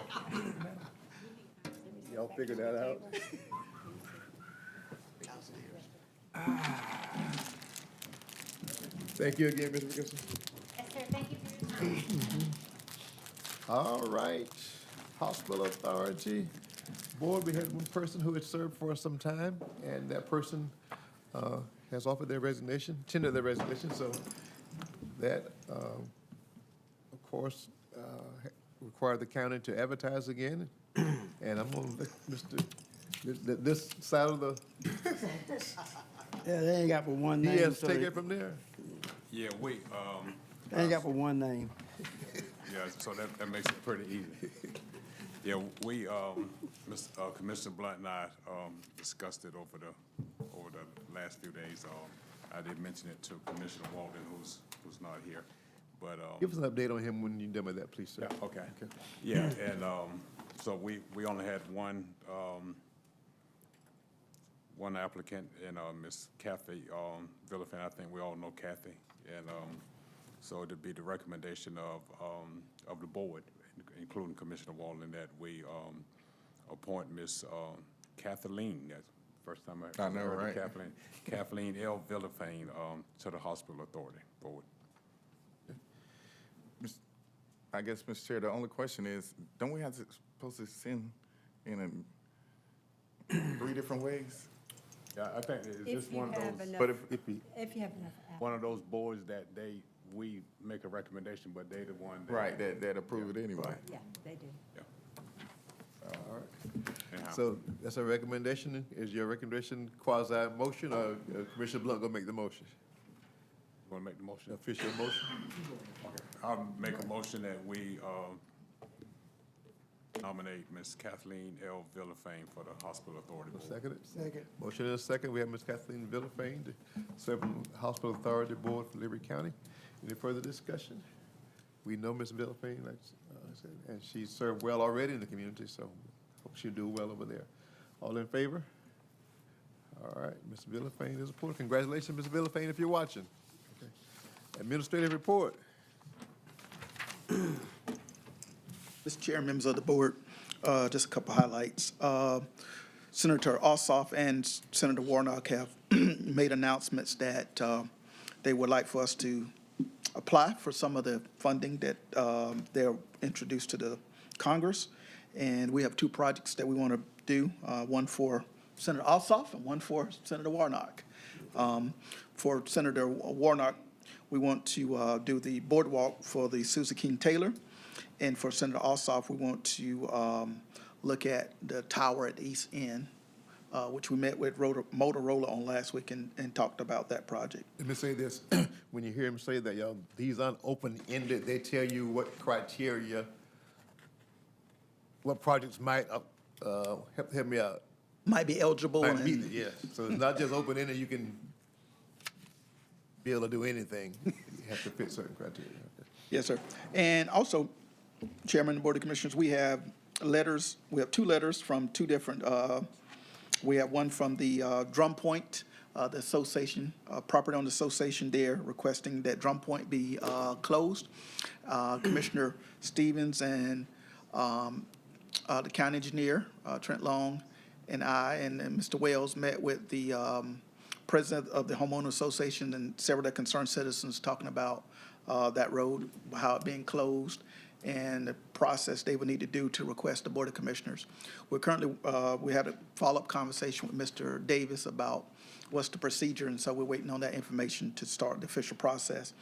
Y'all figure that out? Thank you again, Ms. Wilkinson. Yes, sir, thank you for your time. All right, Hospital Authority Board, we had one person who had served for some time, and that person has offered their resignation, tendered their resignation, so that, of course, required the county to advertise again, and I'm gonna let this side of the, Yeah, they ain't got but one name. yes, so take they- it from there. Yeah, They ain't got but one name. yeah, so that makes it pretty easy. Yeah, we, Commissioner Blunt and I, discussed it over the last few days. I did mention it to Commissioner Walden, who's not here, but, Give us an update on him when you're done with that, please, sir. yeah, okay. Yeah, and, so we only had one applicant, and, Ms. Kathy, Villafan. I think we all know Kathy, and, so it'd be the recommendation of the board, including Commissioner Walden, that we, appoint Ms. Kathleen, that's the first time I I know, heard of right? Kathleen L. Villafane, to the Hospital Authority Board. I guess, Mr. Chair, the only question is, don't we have to, supposed to send in 3 different ways? Yeah, I think it's If just you one of have those. enough, But if you have enough. One of those boards that we make a recommendation, but they the one that. Right, that approve it anyway. Yeah, they do. All right. Anyhow. So that's a recommendation. Is your recommendation quasi-motion, or Commissioner Blunt gonna make the motion? You want to make the motion? Official motion? I'll make a motion that we nominate Ms. Kathleen L. Villafane for the Hospital Authority Board. Second it? Second. Motion and a second. We have Ms. Kathleen Villafane to serve on the Hospital Authority Board for Liberty County. Any further discussion? We know Ms. Villafane, like I said, and she served well already in the community, so hope she'll do well over there. All in favor? All right, Ms. Villafane is appointed. Congratulations, Ms. Villafane, if you're watching. Okay. Administrative report. Mr. Chair, members of the board, just a couple highlights. Senator Ossoff and Senator Warnock have made announcements that they would like for us to apply for some of the funding that they're introduced to the Congress. And we have 2 projects that we want to do, one for Senator Ossoff and one for Senator Warnock. For Senator Warnock, we want to do the boardwalk for the Susan King Taylor. And for Senator Ossoff, we want to look at the tower at the East End, which we met with Motorola on last week and talked about that project. Let me say this, when you hear him say that, y'all, these aren't open-ended. They tell you what criteria, what projects might, help me out. Might be eligible. Might meet and- it, yes. So it's not just open-ended, you can be able to do anything. You have to fit certain criteria. Yes, sir. And also, Chairman of the Board of Commissioners, we have letters, we have 2 letters from 2 different, we have one from the Drum Point, the association, property owner association there requesting that Drum Point be closed. Commissioner Stevens and the county engineer, Trent Long, and I and Mr. Wells met with the president of the homeowner association and several of the concerned citizens talking about that road, how it being closed, and the process they would need to do to request the Board of Commissioners. We're currently, we had a follow-up conversation with Mr. Davis about what's the procedure, and so we're waiting on that information to start the official process.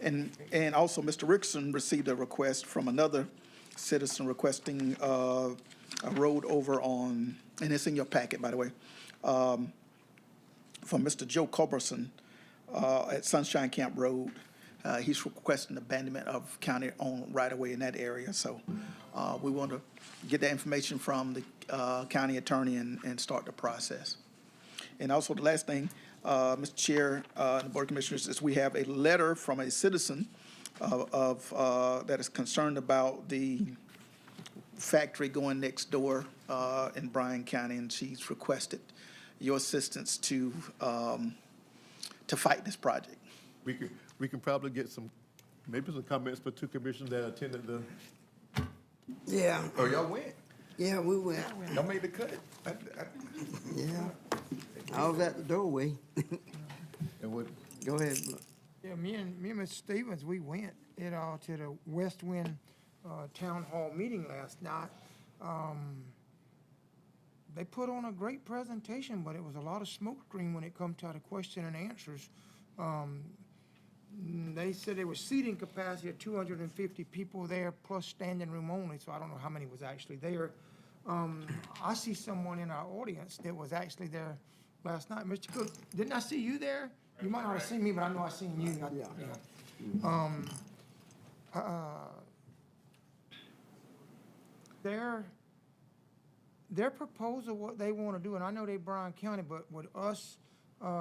And also, Mr. Rickson received a request from another citizen requesting a road over on, and it's in your packet, by the way, from Mr. Joe Culberson at Sunshine Camp Road. He's requesting abandonment of county-owned right-of-way in that area. So we want to get that information from the county attorney and start the process. And also the last thing, Mr. Chair and the Board of Commissioners, is we have a letter from a citizen that is concerned about the factory going next door in Bryan County, and she's requested your assistance to fight this project. We can probably get maybe some comments for 2 commissioners that attended the. Yeah. Oh, y'all went? Yeah, we went. Y'all made the cut. Yeah. I was at the doorway. And what, Go ahead. Yeah, me and Mr. Stevens, we went, to the West Wind, Town Hall meeting last night. They put on a great presentation, but it was a lot of smoke screen when it come to the question and answers. They said there was seating capacity of 250 people there, plus standing room only, so I don't know how many was actually there. I see someone in our audience that was actually there last night. Mr. Cook, didn't I see you there? You might not have seen me, but I know I seen you. Their proposal, what they want to do, and I know they Bryan County, but with us,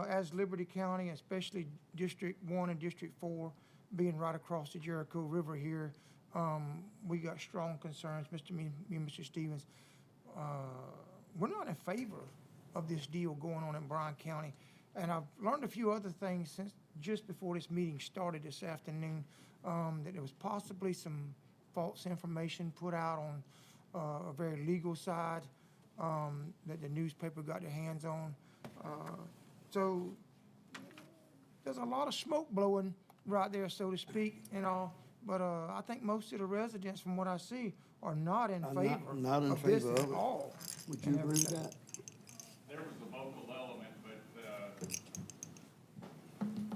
as Liberty County, especially District 1 and District 4, being right across the Jericho River here, we got strong concerns, me and Mr. Stevens. We're not in favor of this deal going on in Bryan County. And I've learned a few other things since just before this meeting started this afternoon, that there was possibly some false information put out on a very legal side that the newspaper got their hands on. So there's a lot of smoke blowing right there, so to speak, but I think most of the residents, from what I see, are not in favor Not in of this favor at of it. all. Would you agree with that? There was a local element, but I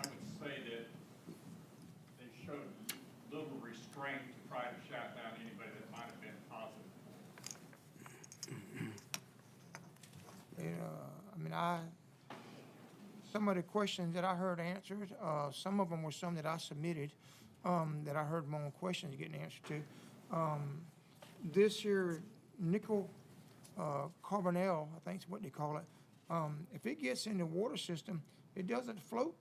would say that they showed little restraint to try to shut down anybody that might have been positive. Some of the questions that I heard answered, some of them were some that I submitted, that I heard my own questions getting answered to. This here nickel carbonel, I think is what they call it, if it gets in the water system, it doesn't float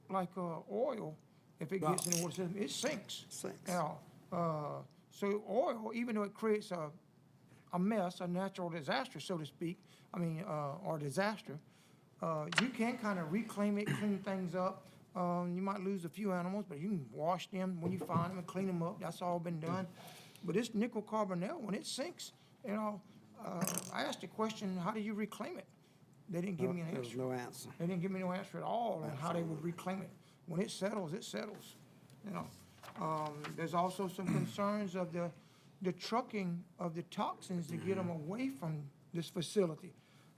like oil. If it gets in the water system, it sinks. So oil, even though it creates a mess, a natural disaster, so to speak, or disaster, you can kind of reclaim it, clean things up. You might lose a few animals, but you can wash them when you find them and clean them up. That's all been done. But this nickel carbonel, when it sinks, I asked the question, how do you reclaim it? They didn't give me an answer. There's no answer. They didn't give me no answer at all on how they would reclaim it. When it settles, it settles. There's also some concerns of the trucking of the toxins to get them away from this facility.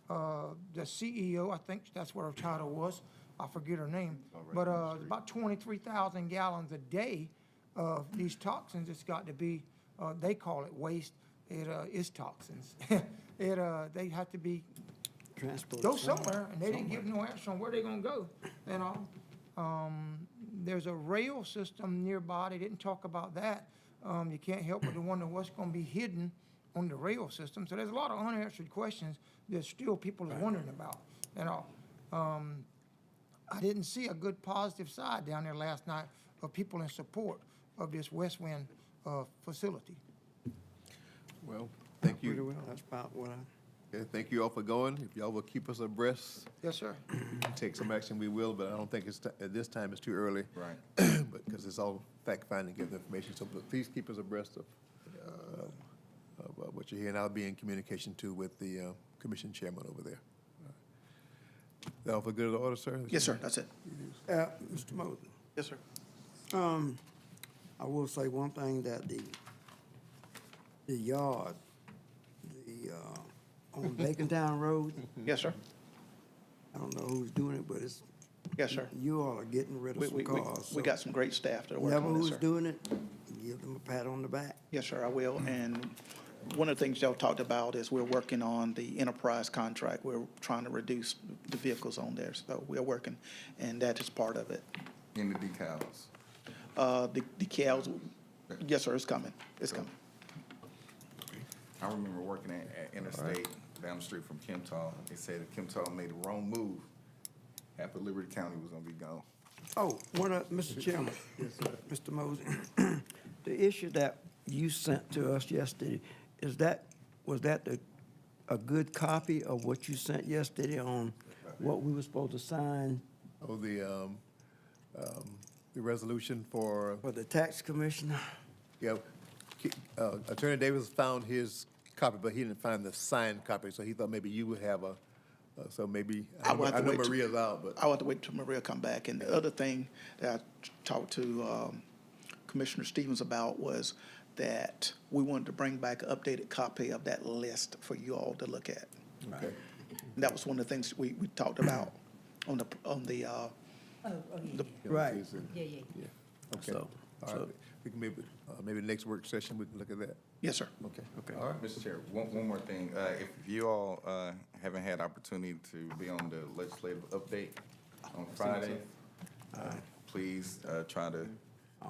The CEO, I think that's what her title was, I forget her name, but about 23,000 gallons a day of these toxins. It's got to be, they call it waste. It is toxins. They have to be go somewhere, and they didn't give no answer on where they're gonna go. There's a rail system nearby. They didn't talk about that. You can't help but to wonder what's gonna be hidden on the rail system. So there's a lot of unanswered questions that still people are wondering about. I didn't see a good positive side down there last night of people in support of this West Wind facility. well, thank you. Pretty well, that's about what Yeah, thank you all for going. If y'all will keep us abreast, Yes, sir. take some action, we will, but I don't think it's, at this time, it's too early. Right. But, because it's all fact-finding, give the information, so but please keep us abreast of what you're hearing. I'll be in communication too with the commission chairman over there. That all for good of the order, sir? Yes, sir, that's it. Mr. Moses. Yes, sir. I will say one thing, that the yard, on Bacontown Road. Yes, sir. I don't know who's doing it, but it's. Yes, sir. You all are getting rid of some cars. We got some great staff that are working Whoever on this, who's sir. doing it, give them a pat on the back. Yes, sir, I will. And one of the things y'all talked about is we're working on the enterprise contract. We're trying to reduce the vehicles on there, so we're working, and that is part of it. In the decals. The decals, yes, sir, it's coming. It's coming. I remember working at Interstate down the street from Kimtall. They said if Kimtall made the wrong move, half of Liberty County was gonna be gone. Oh, Mr. Chairman. Mr. Moses, the issue that you sent to us yesterday, was that a good copy of what you sent yesterday on what we were supposed to sign? Oh, the resolution for the tax commissioner? Yeah, Attorney Davis found his copy, but he didn't find the signed copy, so he thought maybe you would have So maybe, I will have I to know wait till- Maria's out, but. I'll have to wait till Maria come back. And the other thing that I talked to Commissioner Stevens about was that we wanted to bring back an updated copy of that list for you all to look at. Okay. And that was one of the things we talked about on the, Right. Yeah, yeah. Okay. So- All right. We can maybe next work session, we can look at that. Yes, sir. Okay. All right. Mr. Chair, one more thing. If you all haven't had opportunity to be on the legislative update on Friday, please try to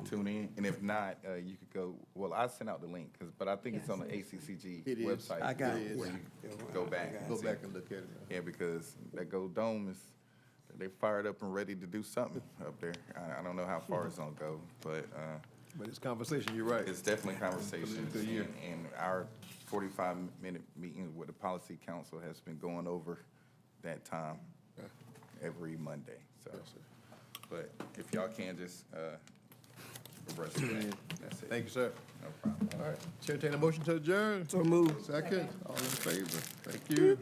tune in. And if not, you could go, well, I sent out the link, but I think it's on the ACCG It is. website. I got it. Where you can go back. and Go see. back and look at it. Yeah, because that Gold Dome is, they fired up and ready to do something up there. I don't know how far it's gonna go, but But it's conversation, you're right. it's definitely conversations. Good year. And our 45-minute meeting with the policy council has been going over that time every Monday, so. But if y'all can just rush that, that's it. Thank you, sir. No problem. All right. Chair, entertain a motion to adjourn. So moved. Second, all in favor. Thank you.